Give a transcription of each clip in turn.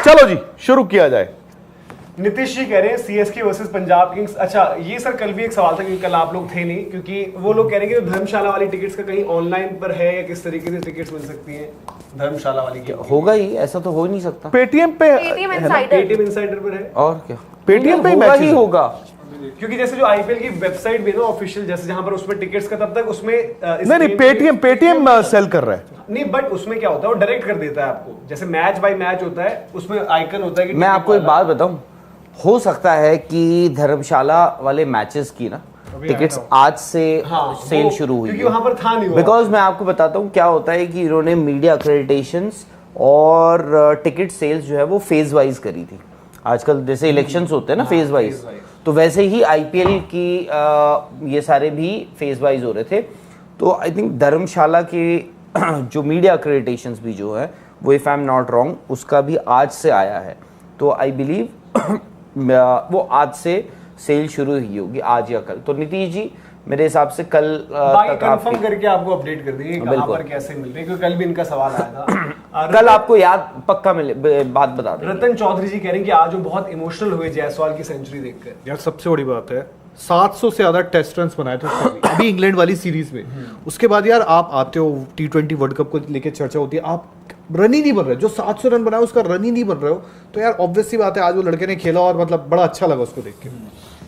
चलो जी शुरू किया जाए। नीतीश जी कह रहे हैं सीएसके वर्सेस पंजाब किंग्स। अच्छा ये सर कल भी एक सवाल था क्योंकि कल आप लोग थे नहीं, क्योंकि वो लोग कह रहे हैं कि धर्मशाला वाली टिकट्स का कहीं ऑनलाइन पर है या किस तरीके से टिकट्स मिल सकती हैं धर्मशाला वाली की? होगा ही, ऐसा तो हो ही नहीं सकता। पेटीएम पे पेटीएम पेटीएम इनसाइडर पर है और क्या, पेटीएम पे होगा मैच ही होगा। क्योंकि जैसे जो आईपीएल की वेबसाइट भी है ना ऑफिशियल, जैसे जहां पर उसमें टिकट्स का तब तक उसमें नहीं पेटीएम सेल कर रहा है नहीं, बट उसमें क्या होता है वो डायरेक्ट कर देता है आपको, जैसे मैच बाय मैच होता है उसमें आइकन होता है कि मैं आपको एक बात बताऊं, हो सकता है कि धर्मशाला वाले मैचेस की ना टिकट्स आज से सेल शुरू हुई, क्योंकि वहां पर था नहीं। बिकॉज मैं आपको बताता हूँ क्या होता है कि इन्होंने मीडिया अक्रेडिटेशंस और टिकट सेल्स जो है वो फेज वाइज करी थी। आजकल जैसे इलेक्शंस होते हैं ना फेज वाइज, तो वैसे ही आईपीएल की ये सारे भी फेज वाइज हो रहे थे। तो आई थिंक धर्मशाला के जो मीडिया अक्रेडिटेशंस भी जो है वो, if I am not wrong, उसका भी आज से आया है। तो आई बिलीव वो आज से सेल शुरू ही होगी, आज या कल। तो नीतीश जी मेरे हिसाब से कल तक कंफर्म करके आपको अपडेट कर देंगे कहां पर कैसे मिल रहे हैं, क्योंकि कल भी इनका सवाल आया था। कल आपको याद पक्का मिले बात बता दें। रतन चौधरी जी कह रहे हैं कि आज वो बहुत इमोशनल हुए जायसवाल की सेंचुरी देखकर। यार सबसे बड़ी बात है 700 से ज्यादा टेस्ट रन बनाए थे अभी इंग्लैंड वाली सीरीज में। उसके बाद यार आप आते हो T20 वर्ल्ड कप को लेकर चर्चा होती है, आप रन ही नहीं बन रहे, जो 700 रन बनाए उसका रन ही नहीं बन रहे हो, तो यार ऑब्वियस सी बात है आज वो लड़के ने खेला और मतलब बड़ा अच्छा लगा उसको देख के।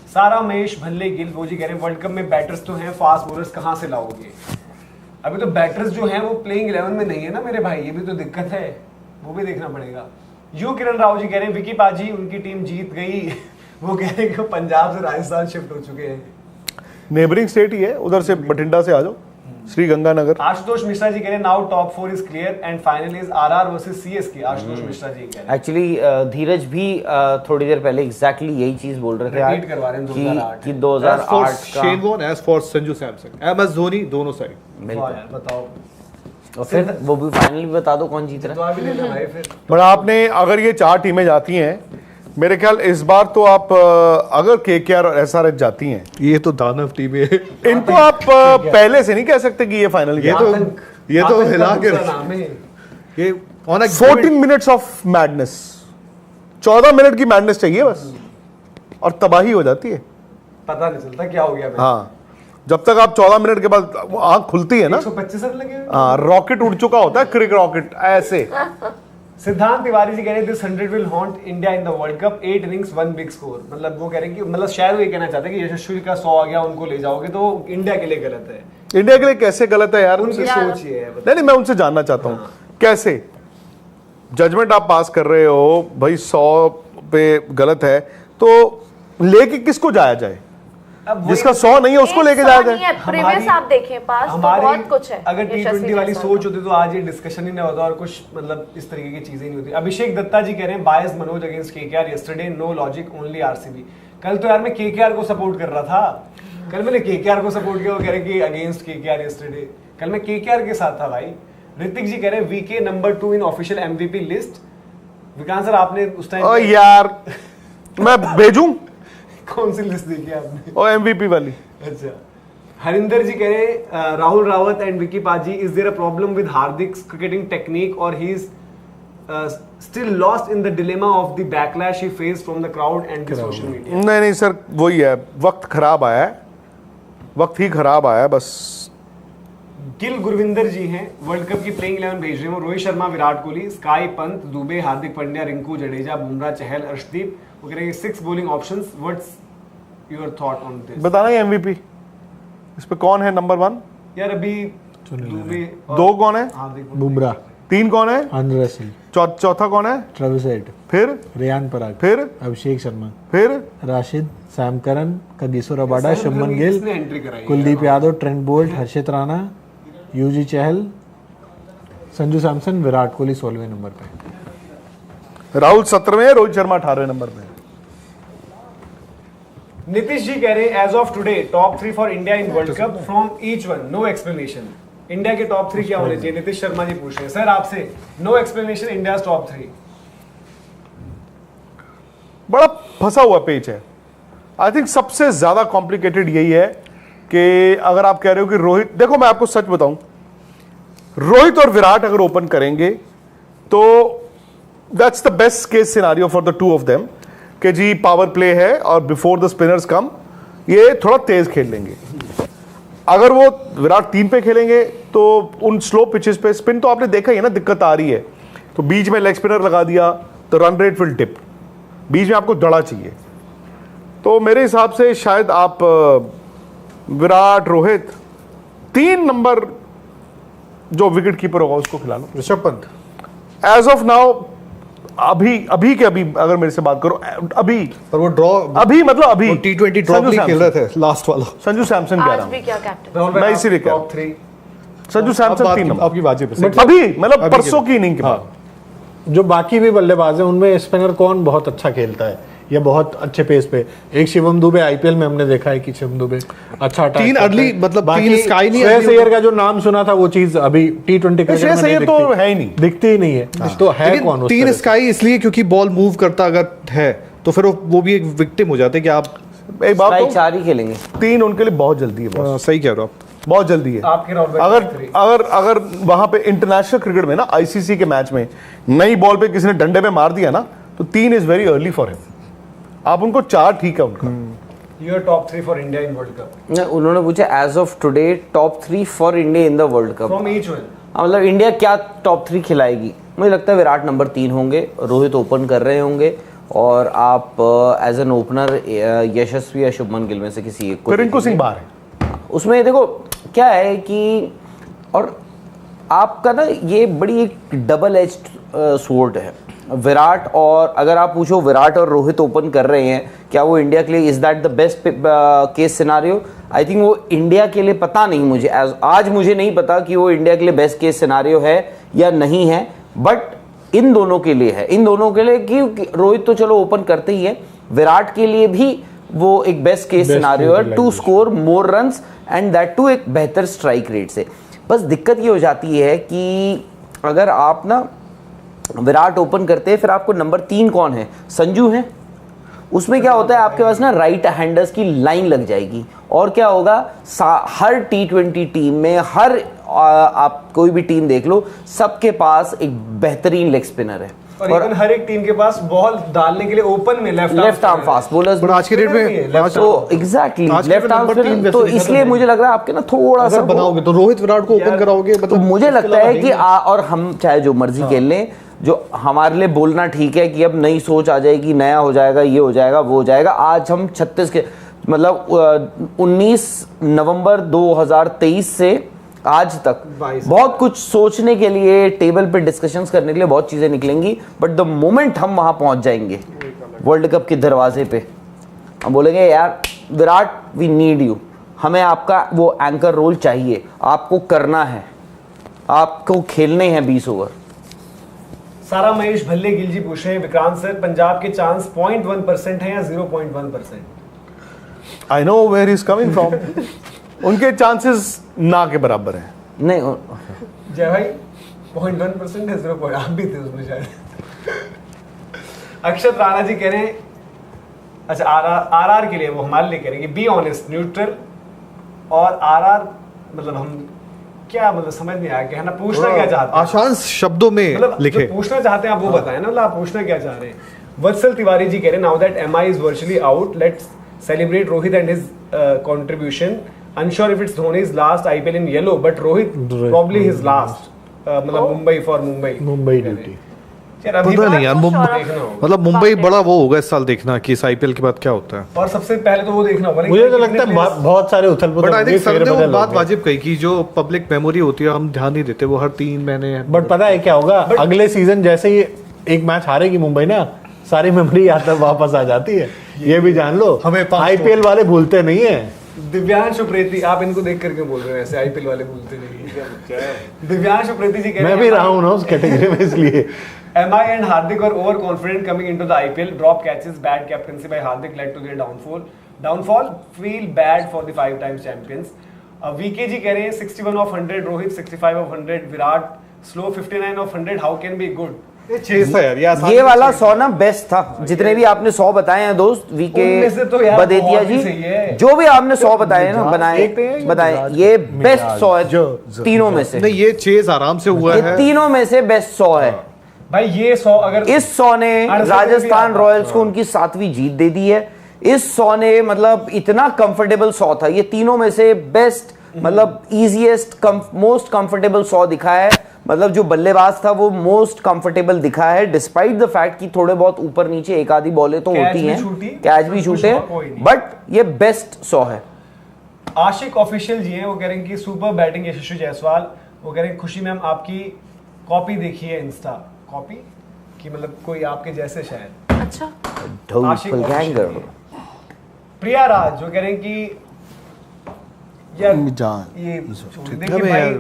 सारा महेश भल्ले गिल वो जी कह रहे हैं वर्ल्ड कप में बैटर्स तो हैं, फास्ट बॉलर्स कहां से लाओगे? अभी तो बैटर्स जो हैं वो प्लेइंग 11 में नहीं है ना मेरे भाई, ये भी तो दिक्कत है, वो भी देखना पड़ेगा। यू किरण राव जी कह रहे हैं विकी पाजी उनकी टीम जीत गई। वो कह रहे हैं कि पंजाब से राजस्थान शिफ्ट हो चुके हैं, नेबरिंग स्टेट ही है, उधर से बठिंडा से आ जाओ, श्री गंगानगर। आशुतोष मिश्रा जी कह रहे हैं now top 4 is clear and final is RR versus CSK. Ashutosh Mishra ji कह रहे हैं। एक्चुअली धीरज भी थोड़ी देर पहले एग्जैक्टली यही चीज बोल रहे थे आज करवा रहे हैं कि 2008 का Shane Warne as for Sanju Samson, MS Dhoni, दोनों साइड। यार बताओ, और फिर वो भी फाइनल भी बता दो कौन जीत रहा है। तो भी लेना भाई फिर। बट आपने अगर ये 4 टीमें जाती हैं, मेरे ख्याल इस बार तो आप अगर केकेआर और एसआरएच जाती हैं, ये तो दानव टीम है, इनको आप पहले से नहीं कह सकते कि ये फाइनल ये तो हिला के ये on 14 minutes of madness, 14 minute की मैडनेस चाहिए बस और तबाही हो जाती है, पता नहीं चलता क्या हो गया। हाँ जब तक आप 14 मिनट के बाद आंख खुलती है ना, 125 रन लगे। हाँ रॉकेट उड़ चुका होता है, क्रिक रॉकेट ऐसे। सिद्धांत तिवारी जी कह रहे हैं this 100 will haunt India in the world cup, 8 innings 1 big score. मतलब वो कह रहे हैं कि मतलब शायद वो ये कहना चाहते हैं कि यशस्वी का 100 आ गया उनको ले जाओगे तो इंडिया के लिए गलत है। इंडिया के लिए कैसे गलत है यार? उनकी सोच ये है। नहीं मैं उनसे जानना चाहता हूँ कैसे जजमेंट आप पास कर रहे हो भाई, 100 पे गलत है तो लेके किसको जाया जाए? जिसका 100 नहीं है उसको लेके जाया जाए। प्रीवियस आप देखें पास तो बहुत कुछ है। अगर T20 वाली सोच होती तो आज ये डिस्कशन ही नहीं होता और कुछ मतलब इस तरीके की चीजें नहीं होती। अभिषेक दत्ता जी कह रहे हैं bias Manoj against KKR yesterday, no logic only RCB. कल तो यार मैं केकेआर को सपोर्ट कर रहा था, कल मैंने केकेआर को सपोर्ट किया, वो कह रहे कि अगेंस्ट केकेआर यस्टरडे, कल मैं केकेआर के साथ था भाई। ऋतिक जी कह रहे हैं VK number 2 in official MVP list. Vikas sir आपने उस टाइम यार मैं भेजूं कौन सी लिस्ट देखी आपने? और एमवीपी वाली। अच्छा हरिंदर जी कह रहे हैं Rahul Rawat and Vicky paaji, is there a problem with Hardik cricketing technique और he is still lost in the dilemma of the backlash he face from the crowd and the social media? नहीं सर वही है, वक्त खराब आया है, वक्त ही खराब आया है बस। गिल गुरविंदर जी हैं वर्ल्ड कप की प्लेइंग 11 भेज रहे हैं, रोहित शर्मा, विराट कोहली, स्काई, पंत, दुबे, हार्दिक पांड्या, रिंकू, जडेजा, बुमराह, चहल, अर्शदीप। वो कह रहे हैं 6 bowling options, what's your thought on this? बताना ही एमवीपी इस पे कौन है नंबर 1? यार अभी दुबे 2 कौन है? बुमराह, 3 कौन है? आंद्रे रसेल, चौथा कौन है? ट्रेविस हेड, फिर रेयान पराग, फिर अभिषेक शर्मा, फिर Rashid, Sam Curran, Kagiso Rabada, Shubman Gill, किसने एंट्री कराई? कुलदीप यादव, ट्रेंट बोल्ट, हर्षित राणा, यूजी चहल, संजू सैमसन, विराट कोहली 16वें नंबर पे, राहुल 17वें, रोहित शर्मा 18वें नंबर पे। नीतीश जी कह रहे हैं as of today top 3 for India in World Cup from each one, no explanation. India के टॉप 3 क्या होने चाहिए? नीतीश शर्मा जी पूछ रहे हैं सर आपसे, नो एक्सप्लेनेशन इंडिया टॉप 3। बड़ा फंसा हुआ पेच है। आई थिंक सबसे ज्यादा कॉम्प्लिकेटेड यही है कि अगर आप कह रहे हो कि रोहित, देखो मैं आपको सच बताऊं, रोहित और विराट अगर ओपन करेंगे तो that's the best case scenario for the two of them कि जी पावर प्ले है और बिफोर द स्पिनर्स कम ये थोड़ा तेज खेल लेंगे। अगर वो विराट 3 पे खेलेंगे तो उन स्लो पिचेस पे स्पिन तो आपने देखा ही है ना, दिक्कत आ रही है, तो बीच में लेग स्पिनर लगा दिया तो रन रेट विल टिप, बीच में आपको दड़ा चाहिए। तो मेरे हिसाब से शायद आप विराट, रोहित, 3 नंबर जो विकेट कीपर होगा उसको खिला लो। Rishabh Pant as of now अभी के अभी अगर मेरे से बात करो अभी, पर वो ड्रॉ अभी मतलब अभी T20 ड्रॉप नहीं खेल रहे थे लास्ट वाला। संजू सैमसन कह आज रहा भी हूं क्या कैप्टन। मैं इसीलिए कह रहा टॉप 3 हूं संजू सैमसन 3 नंबर आपकी वाजिब है। अभी मतलब अभी परसों के की इनिंग के बाद। जो बाकी भी बल्लेबाज हैं उनमें स्पिनर कौन बहुत अच्छा खेलता है या बहुत अच्छे पेस पे? एक शिवम दुबे, आईपीएल में हमने देखा है कि शिवम दुबे अच्छा attack 3 करता है। अर्ली मतलब बाकी 3 स्काई नहीं श्रेयस अर्ली अय्यर का जो नाम सुना था वो चीज अभी T20 क्रिकेट श्रेयस में नहीं अय्यर तो दिखती। है ही नहीं। दिखती ही नहीं है। तो है लेकिन कौन उस 3 तरह से? स्काई इसलिए क्योंकि बॉल मूव करता अगर है तो फिर वो भी एक विक्टिम हो जाते हैं कि आप एक बात स्ट्राइक तो 4 ही खेलेंगे। 3 उनके लिए बहुत जल्दी है बॉस, सही कह रहे हो आप। बहुत जल्दी है। आपके राउंड में अगर 3 अगर अगर वहां पे इंटरनेशनल क्रिकेट में ना आईसीसी के मैच में नई बॉल पे किसी ने डंडे में मार दिया ना तो 3 is very early for him. आप उनको 4 ठीक है उनका। Your top 3 for India in World Cup उन्होंने पूछा as of today top 3 for India in the world Cup. From each one. मतलब इंडिया क्या टॉप 3 खिलाएगी? मुझे लगता है विराट नंबर 3 होंगे, रोहित ओपन कर रहे होंगे और आप एज एन ओपनर यशस्वी या शुभमन गिल में से किसी एक को फिर रिंकू देखेंगे। सिंह बाहर है। उसमें देखो क्या है कि और आपका ना ये बड़ी एक डबल एज्ड स्वॉर्ड है विराट। और अगर आप पूछो विराट और रोहित ओपन कर रहे हैं, क्या वो इंडिया के लिए is that the best case scenario? I think वो इंडिया के लिए पता नहीं, मुझे आज मुझे नहीं पता कि वो इंडिया के लिए बेस्ट केस सिनारियो है या नहीं है, बट इन दोनों के लिए है। इन दोनों के लिए कि रोहित तो चलो ओपन करते ही है, विराट के लिए भी वो एक बेस्ट केस सिनारियो है to score more runs and that too एक बेहतर स्ट्राइक रेट से। बस दिक्कत ये हो जाती है कि अगर आप ना विराट ओपन करते हैं फिर आपको नंबर 3 कौन है? संजू है। उसमें क्या होता है आपके पास ना राइट हैंडर्स की लाइन लग जाएगी और क्या होगा हर T20 टीम में हर आप कोई भी टीम देख लो सबके पास एक बेहतरीन लेग स्पिनर है और इवन हर एक टीम के पास बॉल डालने के लिए ओपन में लेफ्ट आर्म फास्ट बॉलर्स। पर आज के डेट में तो एग्जैक्टली आज के लेफ्ट आर्म नंबर 3 वैसे तो देखा इसलिए तो मुझे लग रहा है आपके ना थोड़ा सा अगर बनाओगे तो रोहित विराट को ओपन कराओगे तो मतलब मुझे लगता है कि और हम चाहे जो मर्जी खेल लें, जो हमारे लिए बोलना ठीक है कि अब नई सोच आ जाएगी, नया हो जाएगा, ये हो जाएगा, वो हो जाएगा। आज हम 36 के मतलब 19 नवंबर 2023 से आज तक बहुत कुछ सोचने के लिए, टेबल पे डिस्कशंस करने के लिए बहुत चीजें निकलेंगी, बट द मोमेंट हम वहां पहुंच जाएंगे वर्ल्ड कप के दरवाजे पे, हम बोलेंगे यार विराट वी नीड यू, हमें आपका वो एंकर रोल चाहिए, आपको करना है, आपको खेलने हैं 20 ओवर। सारा महेश भल्ले गिल जी पूछ रहे हैं विक्रांत सर पंजाब के चांस 0.1% है या 0.1%? I know where is coming from. उनके चांसेस ना के बराबर हैं। नहीं जय भाई 0.1% है 0. आप भी थे उसमें शायद। अक्षत राणा जी कह रहे हैं अच्छा आरआर के लिए वो हमारे लिए कह रहे हैं कि बी ऑनेस्ट न्यूट्रल और आरआर मतलब हम क्या मतलब समझ नहीं आया कहना पूछना क्या चाहते हैं आसान शब्दों में मतलब लिखे जो पूछना चाहते हैं आप वो बताएं ना मतलब आप पूछना क्या चाह रहे हैं। वत्सल तिवारी जी कह रहे हैं now that MI is virtually out let's celebrate Rohit and his contribution unsure if it's Dhoni's last IPL in yellow but Rohit probably his last मतलब मुंबई फॉर मुंबई ड्यूटी। यार अभी पता नहीं यार देखना होगा। मतलब मुंबई बड़ा वो होगा इस साल देखना कि इस आईपीएल के बाद क्या होता है। और सबसे पहले तो वो देखना होगा मुझे तो लगता है बहुत सारे उथल बट आई थिंक सर ने वो पुथल बात वाजिब कही कि जो पब्लिक मेमोरी होती है हम ध्यान नहीं देते वो हर 3 महीने। बट पता है क्या होगा अगले सीजन जैसे ही एक मैच हारेगी मुंबई ना सारी मेमोरी याद वापस आ जाती है, ये भी जान लो। हमें आईपीएल वाले भूलते नहीं है। दिव्यांश उप्रेती आप इनको देख करके बोल रहे हो ऐसे आईपीएल वाले भूलते नहीं। दिव्यांश उप्रेती जी कह रहे हैं मैं भी रहा हूं ना उस कैटेगरी में इसलिए। MI and Hardik were overconfident coming into the IPL. Drop catches, bad captaincy by Hardik led to their downfall. Feel bad for the 5 times champions. VK जी कह रहे हैं 61 of 100, Rohit 65 of 100, Virat slow 59 of 100. How can be good? ये वाला 100 ना best था, जितने भी आपने 100 बताए हैं दोस्त वीके उनमें से तो यार बदेतिया बहुत ही जी सही है। जो भी आपने 100 बताए ना बताए ये बेस्ट 100 है तीनों में से। नहीं ये चेज आराम से हुआ ये है। तीनों में से बेस्ट 100 है। भाई ये 100 अगर इस 100 ने 68 भी राजस्थान आता। रॉयल्स को उनकी 7वीं जीत दे दी है। इस 100 ने मतलब इतना कंफर्टेबल 100 था, ये तीनों में से बेस्ट, मतलब इजीएस्ट मोस्ट कंफर्टेबल 100 दिखा है। मतलब जो बल्लेबाज था वो मोस्ट कंफर्टेबल दिखा है, डिस्पाइट द फैक्ट कि थोड़े बहुत ऊपर नीचे एक आधी बॉलें तो कैच होती भी हैं, छूटी, कैच भी कुछ छूटे, हुआ कोई नहीं। बट ये बेस्ट 100 है। आशिक ऑफिशियल जी हैं, वो कह रहे हैं कि सुपर बैटिंग यशस्वी जायसवाल। वो कह रहे हैं खुशी मैम आपकी कॉपी देखी है इंस्टा कॉपी कि मतलब कोई आपके जैसे शायद। अच्छा आशिक Doubtful official ganger। जी हैं। प्रिया राज जो कह रहे हैं कि यार जान ये देखिए अबे भाई, यार,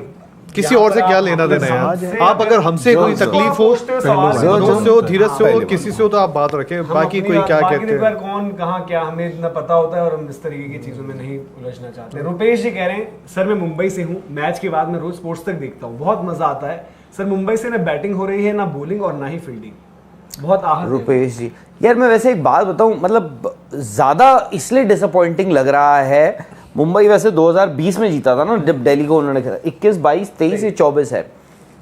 किसी यहाँ और से पर क्या आप लेना अपने देना समाज यार। से आप अगर हमसे कोई जो तकलीफ हो, पूछते हो सवाल मनोज से हो, धीरज से हो, पहले किसी से हो तो आप बात रखें, हम बाकी अपनी कोई बात- क्या बाकी कहते देखो यार हैं। कौन कहाँ क्या हमें इतना पता होता है और हम इस तरीके की चीजों में नहीं उलझना चाहते। रुपेश जी कह रहे हैं सर मैं मुंबई से हूँ, मैच के बाद मैं रोज स्पोर्ट्स तक देखता हूँ, बहुत मजा आता है सर। मुंबई से ना बैटिंग हो रही है ना बॉलिंग और ना ही फील्डिंग, बहुत आहत है। रुपेश जी यार मैं वैसे एक बात बताऊं, मतलब ज्यादा इसलिए डिसअपॉइंटिंग लग रहा है। मुंबई वैसे 2020 में जीता था ना जब दिल्ली को उन्होंने खेला, 21, 22, 23 या 24 है,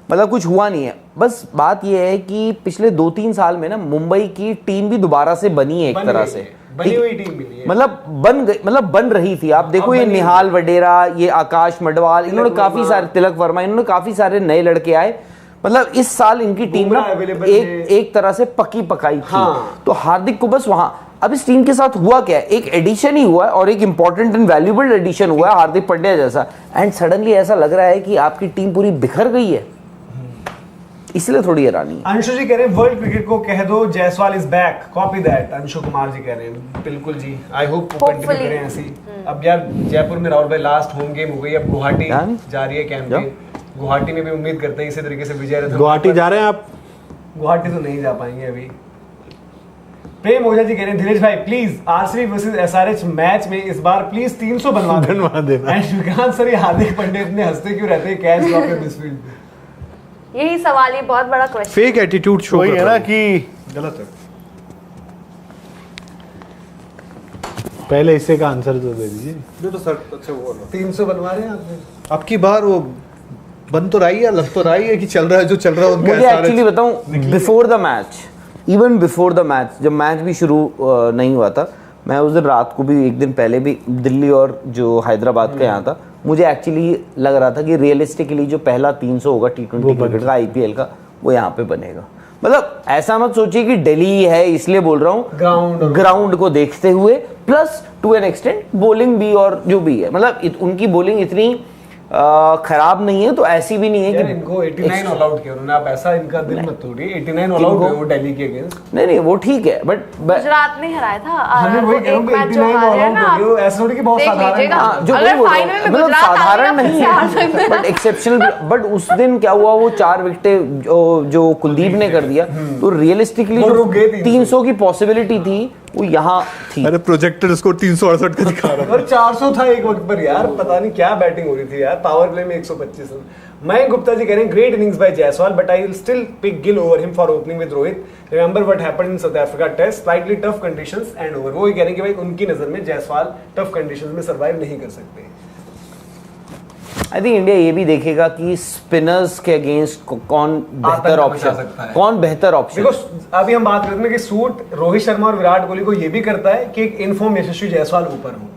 मतलब कुछ हुआ नहीं है। बस बात यह है कि पिछले 2-3 साल में ना मुंबई की टीम भी दोबारा से बनी है एक बन तरह गई से, है, बनी हुई टीम मिली है। मतलब बन गई, मतलब बन रही थी। आप देखो ये बनी हुई। निहाल वडेरा, ये आकाश मडवाल, इन्होंने काफी वर्मा। सारे, तिलक वर्मा, इन्होंने काफी सारे नए लड़के आए। मतलब इस साल इनकी टीम ना बुमराह available है। एक तरह से पकी पकाई थी। हाँ। तो हार्दिक को बस वहां, अब इस टीम के साथ हुआ क्या है, एक एडिशन ही हुआ है और एक इंपॉर्टेंट एंड वैल्यूएबल एडिशन हुआ है हार्दिक पांड्या जैसा, एंड सडनली ऐसा लग रहा है कि आपकी टीम पूरी बिखर गई है, इसलिए थोड़ी हैरानी है। अंशु जी कह रहे हैं वर्ल्ड क्रिकेट को कह दो Jaiswal is back, copy that. Anshu Kumar ji कह रहे हैं बिल्कुल जी, आई होप वो कंटिन्यू Hopefully। करें ऐसी। अब यार जयपुर में राहुल भाई लास्ट होम गेम हो गई, अब गुवाहाटी यानी? जा रही है कैंपेन, गुवाहाटी में भी उम्मीद करते हैं इसी तरीके से विजय रथ। गुवाहाटी जा रहे हैं आप? गुवाहाटी तो नहीं जा पाएंगे अभी। प्रेम ओझा जी कह रहे हैं धीरज भाई please RCB versus SRH match में इस बार प्लीज 300 बनवा देना। एंड श्रीकांत सर ये हार्दिक पांड्या इतने हंसते क्यों रहते हैं कैच ड्रॉप पे मिसफील्ड पे? यही सवाल, ये बहुत बड़ा क्वेश्चन। फेक एटीट्यूड शो वही है ना कि गलत है। पहले इससे का आंसर तो दे दीजिए। जो तो सर अच्छा वो 300 बनवा रहे हैं आपने? अब की बार वो बन तो रही है, लग तो रही है कि चल रहा है जो चल रहा है उनका मुझे SRH। एक्चुअली बताऊं, before the match, even before the match, जब मैच भी शुरू नहीं हुआ था, मैं उस दिन रात को भी, एक दिन पहले भी दिल्ली और जो हैदराबाद का यहाँ था, मुझे एक्चुअली लग रहा था कि रियलिस्टिकली जो पहला 300 होगा T20 क्रिकेट का, IPL का, वो यहाँ पे बनेगा। मतलब ऐसा मत सोचिए कि दिल्ली है इसलिए बोल रहा हूँ, ग्राउंड को देखते हुए, plus two an extent bowling भी और जो भी है, मतलब उनकी बॉलिंग इतनी खराब नहीं है, तो ऐसी भी नहीं है यार कि इनको 89 ऑल आउट किया उन्होंने, आप ऐसा इनका दिल मत तोड़िए। 89 ऑल आउट हुए वो दिल्ली के अगेंस्ट। नहीं वो ठीक है, बट गुजरात ने हराया था हमें वही कह रहा हूं कि 89 ऑल आउट हो गए, ऐसा थोड़ी कि बहुत देख साधारण लीजिएगा। बात है। जो अगर वही बोल रहा फाइनल हूं, में मतलब गुजरात आ गई साधारण ना, नहीं फिर से हार सकते है, हैं। But exceptional. बट उस दिन क्या हुआ, वो 4 विकेटें जो कुलदीप ने कर दिया, तो रियलिस्टिकली वो जो रुक गए 300 की पॉसिबिलिटी थी वो यहाँ थी। अरे प्रोजेक्टर स्कोर 368 का दिखा रहा और 400 था एक वक्त पर यार, पता नहीं क्या बैटिंग हो रही थी यार, पावर प्ले में 125 रन। मयंक गुप्ता जी कह रहे हैं great innings by Jaiswal but I will still pick Gill over him for opening with Rohit. Remember what happened in South Africa test, slightly tough conditions and over. वो ये कह रहे हैं कि भाई उनकी नजर में जायसवाल टफ कंडीशंस में सर्वाइव नहीं कर सकते। आई थिंक इंडिया ये भी देखेगा कि स्पिनर्स के अगेंस्ट कौन बेहतर मचा ऑप्शन, सकता है। कौन बेहतर ऑप्शन। देखो अभी हम बात करते हैं कि सूट रोहित शर्मा और विराट कोहली को ये भी करता है कि एक इनफॉर्म यशस्वी जायसवाल ऊपर हो,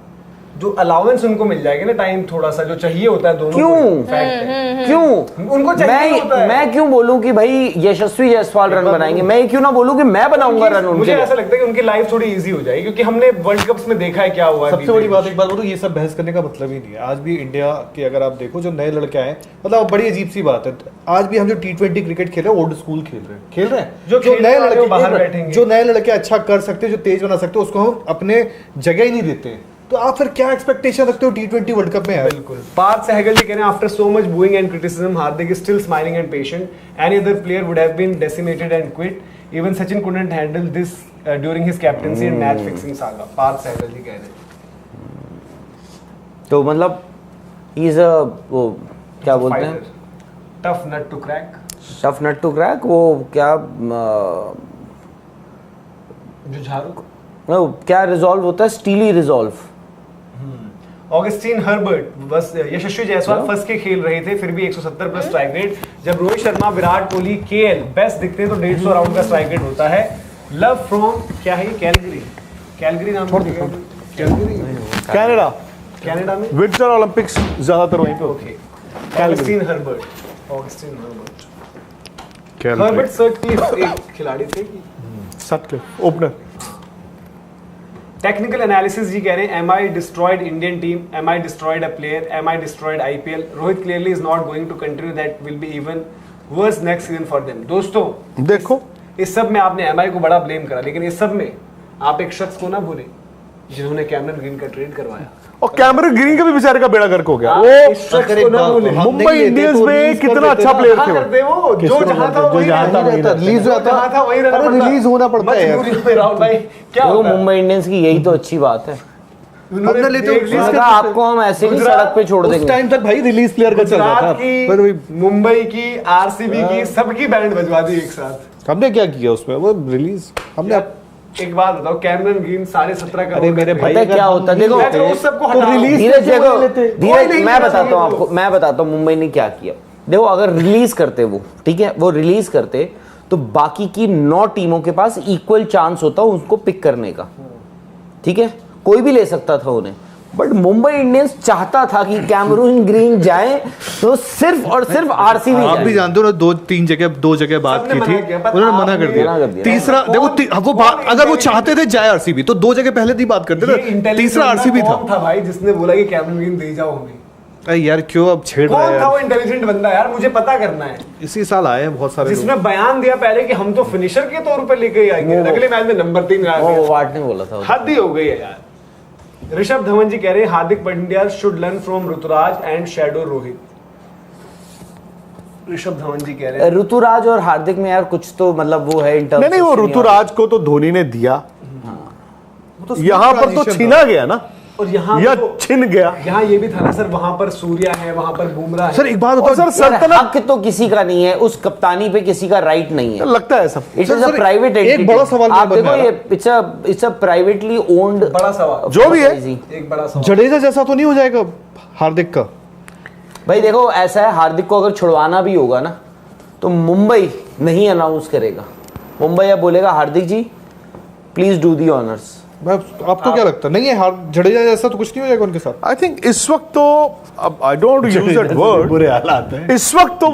जो अलाउंस उनको मिल जाएगा ना, टाइम थोड़ा सा जो चाहिए होता है दोनों क्यों? को, fact है। क्यों उनको चाहिए होता है। मैं क्यों बोलूं कि भाई यशस्वी जायसवाल रन बनाएंगे, मैं क्यों ना बोलूं कि मैं बनाऊंगा रन उनके मुझे लिए। ऐसा लगता है कि उनकी लाइफ थोड़ी इजी हो जाएगी, क्योंकि हमने वर्ल्ड कप्स में देखा है क्या हुआ है। सबसे बड़ी बात एक बात बोलूं, ये सब बहस करने का मतलब ही नहीं है। आज भी इंडिया के अगर आप देखो जो नए लड़के आए, मतलब बड़ी अजीब सी बात है, आज भी हम जो T20 क्रिकेट खेल रहे हैं ओल्ड स्कूल खेल रहे हैं। जो खेल नए रहे हैं, वो लड़के बाहर बैठेंगे। जो नए लड़के अच्छा कर सकते हैं, जो तेज बना सकते हैं, उसको हम अपने जगह ही नहीं देते। तो आप फिर क्या एक्सपेक्टेशन रखते हो T20 वर्ल्ड कप में यार? बिल्कुल। पार्थ सहगल जी कह रहे हैं after so much booing and criticism Hardik is still smiling and patient, any other player would have been decimated and quit, even Sachin couldn't handle this during his captaincy and match fixing saga. Parth Sehgal ji कह रहे हैं। तो मतलब he is a, वो क्या बोलते हैं, tough nut to crack. Tough nut to crack, वो क्या जो झारू क्या रिजॉल्व होता है, स्टीली रिजॉल्व। ऑगस्टीन हर्बर्ट बस यशस्वी जायसवाल फंस के खेल रहे थे, फिर भी 170 प्लस स्ट्राइक रेट। जब रोहित शर्मा, विराट कोहली, केएल बेस्ट दिखते हैं तो 150 राउंड का स्ट्राइक रेट होता है। लव फ्रॉम क्या है, कैलगरी नाम कनाडा, कनाडा में विंटर ओलंपिक्स ज्यादातर वहीं पे होते okay. Augustine Herbert Herbert Sutcliffe एक खिलाड़ी थे कि Sutcliffe opener. Technical analysis ji कह रहे हैं M I destroyed Indian team, M I destroyed a player, M I destroyed IPL, Rohit clearly is not going to continue, that will be even worse next season for them. दोस्तों देखो इस सब में आपने M आई को बड़ा ब्लेम करा, लेकिन इस सब में आप एक शख्स को ना भूले जिन्होंने कैमरन ग्रीन का ट्रेड करवाया। और कैमरन ग्रीन का भी बेचारे का बेड़ा गर्क हो गया। आप वो इस शख्स को ना भूले। मुंबई इंडियंस में कितना अच्छा प्लेयर कहाँ थे करते वो, जो जहां था वही रहता, रिलीज जो जहां था वही रहना अरे पड़ता। रिलीज होना पड़ता है यार। मजबूरी में राहुल भाई क्या देखो होता है? मुंबई इंडियंस की यही तो अच्छी बात है, उन्होंने अपना लेते हो, देख release लिया। उन्होंने कहा आपको हम ऐसे ही गुजरात- सड़क पे छोड़ उस देंगे। टाइम तक भाई रिलीज प्लेयर का चल रहा गुजरात था, की, पर वही मुंबई की, आरसीबी की, सबकी बैंड बजवा दी एक साथ। हमने क्या किया उसमें, वो रिलीज हमने एक बात बताओ, कैमरन ग्रीन 17.5 करोड़ अरे मेरे का भाई पता है क्या होता है, देखो मैं तो उस सबको तो हटाओ। release धीरज क्यों देखो, नहीं लेते? कोई धीरज नहीं मैं लेना बताता हूँ चाहिए आपको, मैं बताता हूँ मुंबई ने क्या किया। देखो अगर रिलीज करते वो, ठीक है, वो रिलीज करते तो बाकी की 9 टीमों के पास इक्वल चांस होता उनको पिक करने का, ठीक है, कोई भी ले सकता था उन्हें। बट मुंबई इंडियंस चाहता था कि कैमरून ग्रीन जाए तो सिर्फ और सिर्फ आरसीबी आप भी जानते हो ना, 2 जगह बात सबने की मना थी, किया, पर उन्होंने मना आपने कर दिया। मना कर दिया। तीसरा देखो वो बात अगर वो चाहते थे जाए आरसीबी तो 2 जगह पहले नहीं बात करते ये ना, intelligent तीसरा बंदा आरसीबी था। कौन था भाई जिसने बोला कि कैमरन ग्रीन दे जाओ हमें? अरे यार क्यों अब छेड़ रहा है कौन था वो यार, इंटेलिजेंट बंदा यार, मुझे पता करना है। इसी साल आए हैं बहुत सारे लोग। जिसने बयान दिया पहले कि हम तो फिनिशर के तौर पे लेके ही आएंगे, अगले मैच में नंबर 3 आ वो गया। वाट ने बोला था। हद ही हो गई है यार। ऋषभ धवन जी कह रहे हैं Hardik Pandya should learn from Ruturaj and shadow Rohit. Rishabh Dhawan ji कह रहे हैं ऋतुराज और हार्दिक में यार कुछ तो मतलब वो है in terms नहीं, वो of ऋतुराज को तो धोनी ने दिया, वो तो यहाँ पर तो transition छीना गया ना, और यहाँ या तो- छिन गया। यहाँ ये भी था ना सर, वहां पर सूर्या है, वहां पर बुमराह था। है। सर एक बात और बताओ सर यार, सल्तनत हक तो किसी का नहीं है, उस कप्तानी पे किसी का राइट नहीं है। लगता है सब। It is sir, a private एक बड़ा सवाल आप मेरे देखो, मन में ये इट्स अ प्राइवेटली ओन्ड बड़ा सवाल, जो भी है, एक बड़ा सवाल। जडेजा जैसा तो नहीं हो जाएगा हार्दिक का? भाई देखो ऐसा है, हार्दिक को अगर छुड़वाना भी होगा ना तो मुंबई नहीं अनाउंस करेगा, मुंबई अब बोलेगा हार्दिक जी प्लीज डू दी ऑनर्स। आपको क्या लगता है, नहीं है जडेजा जैसा तो कुछ नहीं हो जाएगा उनके साथ? आई थिंक इस वक्त तो, अब I don't use that word, बुरे हालात हैं। इस वक्त तो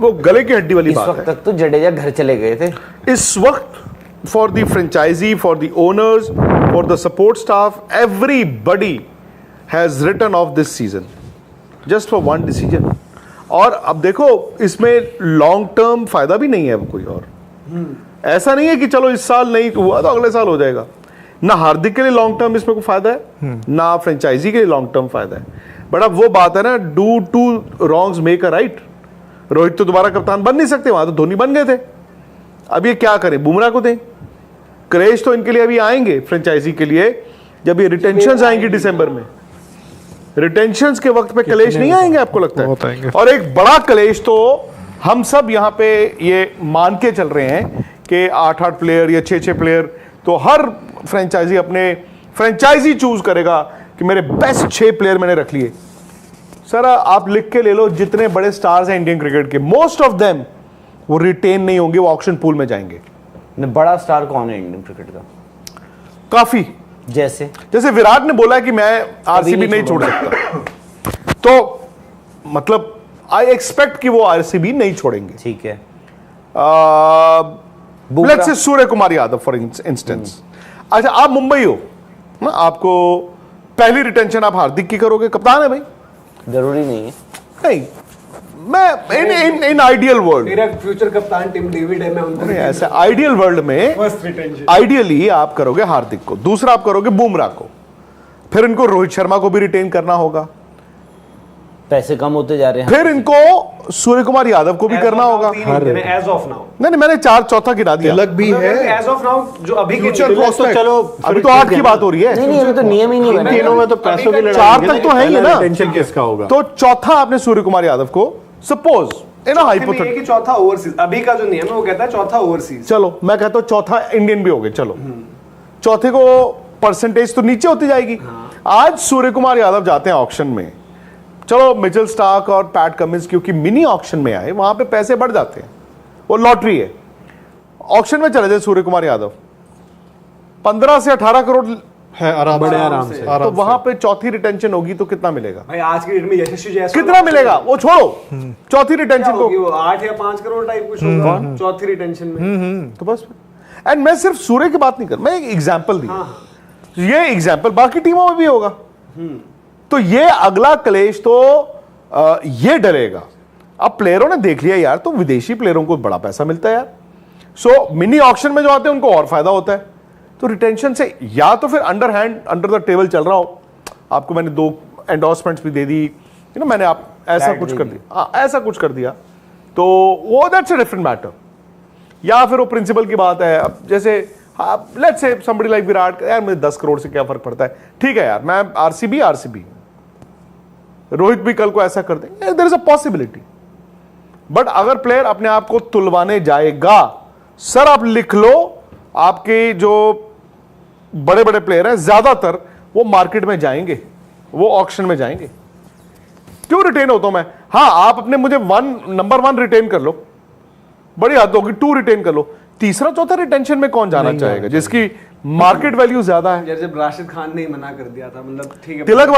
वो गले की हड्डी वाली इस बात वक्त है। तक तो जडेजा घर चले गए थे। इस वक्त for the franchise, for the owners, for the support staff, everybody has written off this season just for one decision. और अब देखो इसमें लॉन्ग टर्म फायदा भी नहीं है अब कोई और। ऐसा नहीं है कि चलो इस साल नहीं हुआ तो अगले साल हो जाएगा। ना हार्दिक के लिए लॉन्ग टर्म इसमें कोई फायदा है, ना फ्रेंचाइजी के लिए लॉन्ग टर्म फायदा है। बट अब वो बात है ना, do two wrongs make a right. Rohit तो दोबारा कप्तान बन नहीं सकते, वहां तो धोनी बन गए थे। अब ये क्या करें, बुमराह को दें? क्रेज तो इनके लिए अभी आएंगे फ्रेंचाइजी के लिए जब ये रिटेंशन आएंगी दिसंबर में। रिटेंशन के वक्त पे कलेश नहीं आएंगे आपको लगता बहुत आएंगे। है? और एक बड़ा कलेश तो हम सब यहाँ पे ये मान के चल रहे हैं कि 8-8 प्लेयर या 6-6 प्लेयर, तो हर फ्रेंचाइजी अपने फ्रेंचाइजी चूज करेगा कि मेरे बेस्ट 6 प्लेयर मैंने रख लिए। सर आप लिख के ले लो, जितने बड़े स्टार्स हैं इंडियन क्रिकेट के, मोस्ट ऑफ देम वो रिटेन नहीं होंगे, वो ऑक्शन पूल में जाएंगे। बड़ा स्टार कौन है इंडियन क्रिकेट का? काफी, जैसे विराट ने बोला कि मैं आरसीबी नहीं छोड़ सकता, तो मतलब आई एक्सपेक्ट कि वो आरसीबी नहीं छोड़ेंगे। ठीक है, let's say Surya Kumar Yadav for instance. अच्छा आप मुंबई हो ना, आपको पहली रिटेंशन आप हार्दिक की करोगे, कप्तान है भाई। जरूरी नहीं है। नहीं, मैं इन आइडियल वर्ल्ड, मेरा फ्यूचर कप्तान टिम डेविड है, मैं उनको ऐसे आइडियल वर्ल्ड में फर्स्ट रिटेंशन। आइडियली आप करोगे हार्दिक को, दूसरा आप करोगे बुमराह को, फिर इनको रोहित शर्मा को भी रिटेन करना होगा, पैसे कम होते जा रहे हैं। फिर इनको सूर्य कुमार यादव को भी करना होगा। एज ऑफ नाउ नहीं, मैंने 4 चौथा गिरा दिया। तिलक भी है, एज ऑफ नाउ जो अभी के फ्यूचर निकले- prospect। चलो अभी तो 8 की बात हो रही है, नहीं नहीं, अभी तो नियम ही नहीं बना। तीनों में तो पैसों की लड़ाई 4 होगी तक तो है ही है ना। टेंशन किसका होगा? तो चौथा आपने सूर्य कुमार यादव को, सपोज इन ये हाइपोथेटिकल, कि चौथा ओवरसीज, अभी का जो नियम है वो कहता है चौथा ओवरसीज। चलो मैं कहता हूं चौथा इंडियन भी हो गए, चलो चौथे को परसेंटेज तो नीचे होती जाएगी, आज सूर्य कुमार यादव जाते हैं ऑक्शन में, चलो मिचेल स्टार्क और पैट कमिंस क्योंकि मिनी ऑक्शन में आए, वहां पे पैसे बढ़ जाते हैं, वो लॉटरी है। ऑक्शन में चले जाए सूर्य कुमार यादव, 15 से 18 करोड़ है आराम बड़े से, आराम से। तो वहां पे चौथी रिटेंशन होगी तो कितना मिलेगा? भाई आज की डेट में यशस्वी जायसवाल कितना मिलेगा वो छोड़ो, चौथी रिटेंशन को, वो 8 या 5 करोड़ टाइप कुछ होगा चौथी रिटेंशन में। तो बस। एंड मैं सिर्फ सूर्य की बात नहीं कर, मैं एक एग्जांपल दिया, ये एग्जांपल बाकी टीमों में भी होगा। तो ये अगला क्लेश तो ये डरेगा। अब प्लेयरों ने देख लिया यार, तो विदेशी प्लेयरों को बड़ा पैसा मिलता है यार, सो मिनी ऑक्शन में जो आते हैं उनको और फायदा होता है। तो रिटेंशन से या तो फिर under hand under the table चल रहा हो, आपको मैंने 2 एंडोर्समेंट्स भी दे दी, मैंने आप ऐसा कुछ कर दिया, ऐसा कुछ कर दिया, तो वो दैट्स अ डिफरेंट मैटर। या फिर वो प्रिंसिपल की बात है, अब जैसे let's say somebody like Virat, यार मुझे 10 करोड़ से क्या फर्क पड़ता है, ठीक है यार, मैं आरसीबी, रोहित भी कल को ऐसा कर देंगे, there is a possibility. But अगर प्लेयर अपने आप को तुलवाने जाएगा, सर आप लिख लो, आपके जो बड़े बड़े प्लेयर हैं ज्यादातर वो मार्केट में जाएंगे, वो ऑक्शन में जाएंगे। क्यों रिटेन होता हूं मैं? हाँ, आप अपने मुझे नंबर 1 रिटेन कर लो, बड़ी हद होगी, 2 रिटेन कर लो, तीसरा चौथा रिटेंशन में कौन जाना चाहेगा जिसकी मार्केट वैल्यू ज्यादा है? यार जब राशिद खान ने ही मना कर दिया था, मतलब ठीक है, तिलक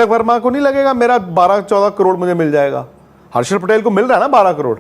वर्मा को नहीं लगेगा मेरा 12-14 करोड़ मुझे मिल जाएगा। हर्षल पटेल को मिल रहा है ना 12 करोड़,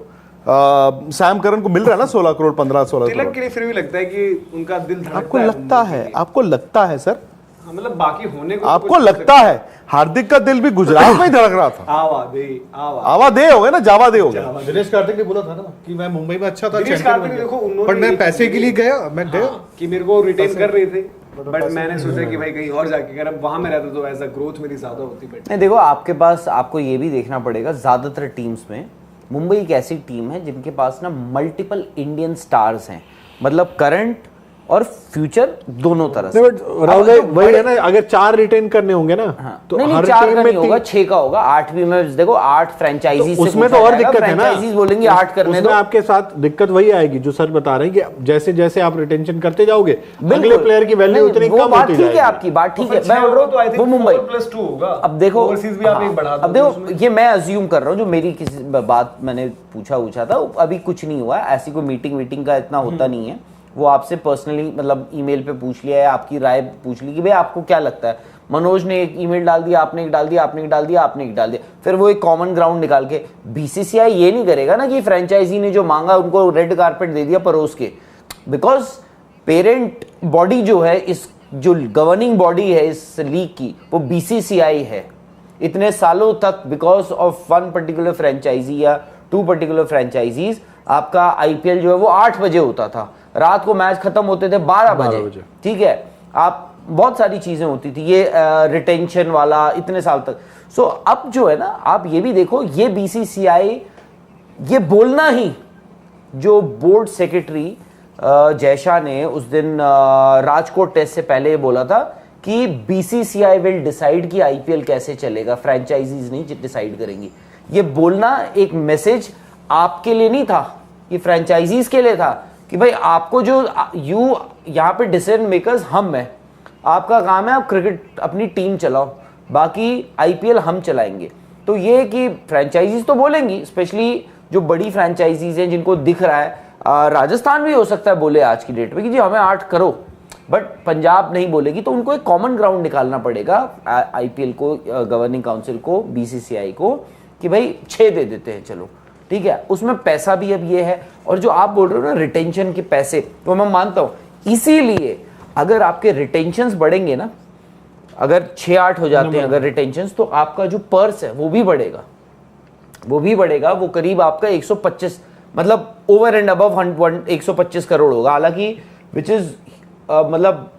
सैम करन को मिल रहा है ना 16 करोड़, 15-16 तिलक करोड़। के लिए फिर भी लगता है कि उनका दिल धड़कता आपको है लगता है, आपको लगता है सर, मतलब बाकी होने को आपको लगता है। हार्दिक का दिल भी गुजरात में ही धड़क रहा था। आवा दे हो गए ना, जावा दे हो गए। दिनेश कार्तिक ने बोला था ना कि मैं मुंबई में अच्छा था, दिनेश कार्तिक ने देखो, उन्होंने पर मैं पैसे के लिए गया, मैं गया कि मेरे को रिटेन कर रहे थे, बट मैंने सोचा कि भाई कहीं और जाके अगर वहां में रहता तो ऐसा ग्रोथ मेरी ज्यादा होती। बट नहीं, देखो आपके पास, आपको ये भी देखना पड़ेगा, ज्यादातर टीम्स में मुंबई एक ऐसी टीम है जिनके पास ना मल्टीपल इंडियन स्टार्स हैं, मतलब करंट और फ्यूचर दोनों तरह से। राहुल भाई वही है ना, अगर 4 रिटेन करने होंगे ना, तो नहीं, 4 का नहीं होगा, 6 का होगा, 8 भी में देखो, 8 फ्रेंचाइजी से उसमें तो और दिक्कत है ना, फ्रेंचाइजीज बोलेंगे 8 करने दो। आपके साथ दिक्कत वही आएगी जो सर बता रहे हैं कि जैसे जैसे आप रिटेंशन करते जाओगे, अगले प्लेयर की वैल्यू उतनी कम होती जाएगी। ठीक है, आपकी बात ठीक है, मैं बोल रहा हूं वो मुंबई +2 होगा। अब देखो, भी आप एक बढ़ा दो, अब देखो, ये मैं अज्यूम कर रहा हूँ, जो मेरी किसी बात मैंने पूछा था, अभी कुछ नहीं हुआ, ऐसी कोई मीटिंग का इतना होता नहीं है। वो आपसे पर्सनली मतलब ईमेल पे पूछ लिया है, आपकी राय पूछ ली कि भाई आपको क्या लगता है। मनोज ने एक ईमेल डाल दिया, आपने एक डाल दिया, आपने एक डाल दिया, आपने एक डाल दिया, फिर वो एक कॉमन ग्राउंड निकाल के बीसीसीआई ये नहीं करेगा ना कि फ्रेंचाइजी ने जो मांगा उनको रेड कारपेट दे दिया परोस के, बिकॉज पेरेंट बॉडी जो है, इस जो गवर्निंग बॉडी है इस लीग की, वो बीसीसीआई है। इतने सालों तक बिकॉज ऑफ 1 पर्टिकुलर फ्रेंचाइजी या 2 पर्टिकुलर फ्रेंचाइजीज आपका आईपीएल जो है वो 8 बजे होता था, रात को मैच खत्म होते थे 12 बजे। ठीक है, आप बहुत सारी चीजें होती थी, ये रिटेंशन वाला इतने साल तक। सो अब जो है ना, आप ये भी देखो, ये बीसीसीआई ये बोलना ही, जो बोर्ड सेक्रेटरी जयशाह ने उस दिन राजकोट टेस्ट से पहले ये बोला था कि बीसीसीआई विल डिसाइड कि आईपीएल कैसे चलेगा, फ्रेंचाइजीज नहीं डिसाइड करेंगी। ये बोलना एक मैसेज आपके लिए नहीं था, ये फ्रेंचाइजीज के लिए था कि भाई आपको जो यहाँ पे डिसीजन मेकर्स हम हैं, आपका काम है आप क्रिकेट अपनी टीम चलाओ, बाकी आईपीएल हम चलाएंगे। तो ये कि फ्रेंचाइजीज तो बोलेंगी, स्पेशली जो बड़ी फ्रेंचाइजीज हैं जिनको दिख रहा है, राजस्थान भी हो सकता है बोले आज की डेट में कि जी हमें 8 करो, बट पंजाब नहीं बोलेगी। तो उनको एक कॉमन ग्राउंड निकालना पड़ेगा आईपीएल को, गवर्निंग काउंसिल को, बीसीसीआई को, कि भाई 6 दे देते हैं, चलो ठीक है। उसमें पैसा भी अब ये है, और जो आप बोल रहे हो ना रिटेंशन के पैसे, तो मैं मानता हूं, इसीलिए अगर आपके रिटेंशंस बढ़ेंगे ना, अगर 6-8 हो जाते हैं अगर रिटेंशंस, तो आपका जो पर्स है वो भी बढ़ेगा, वो करीब आपका 125, मतलब ओवर एंड अबव 125 करोड़ होगा, हालांकि विच इज मतलब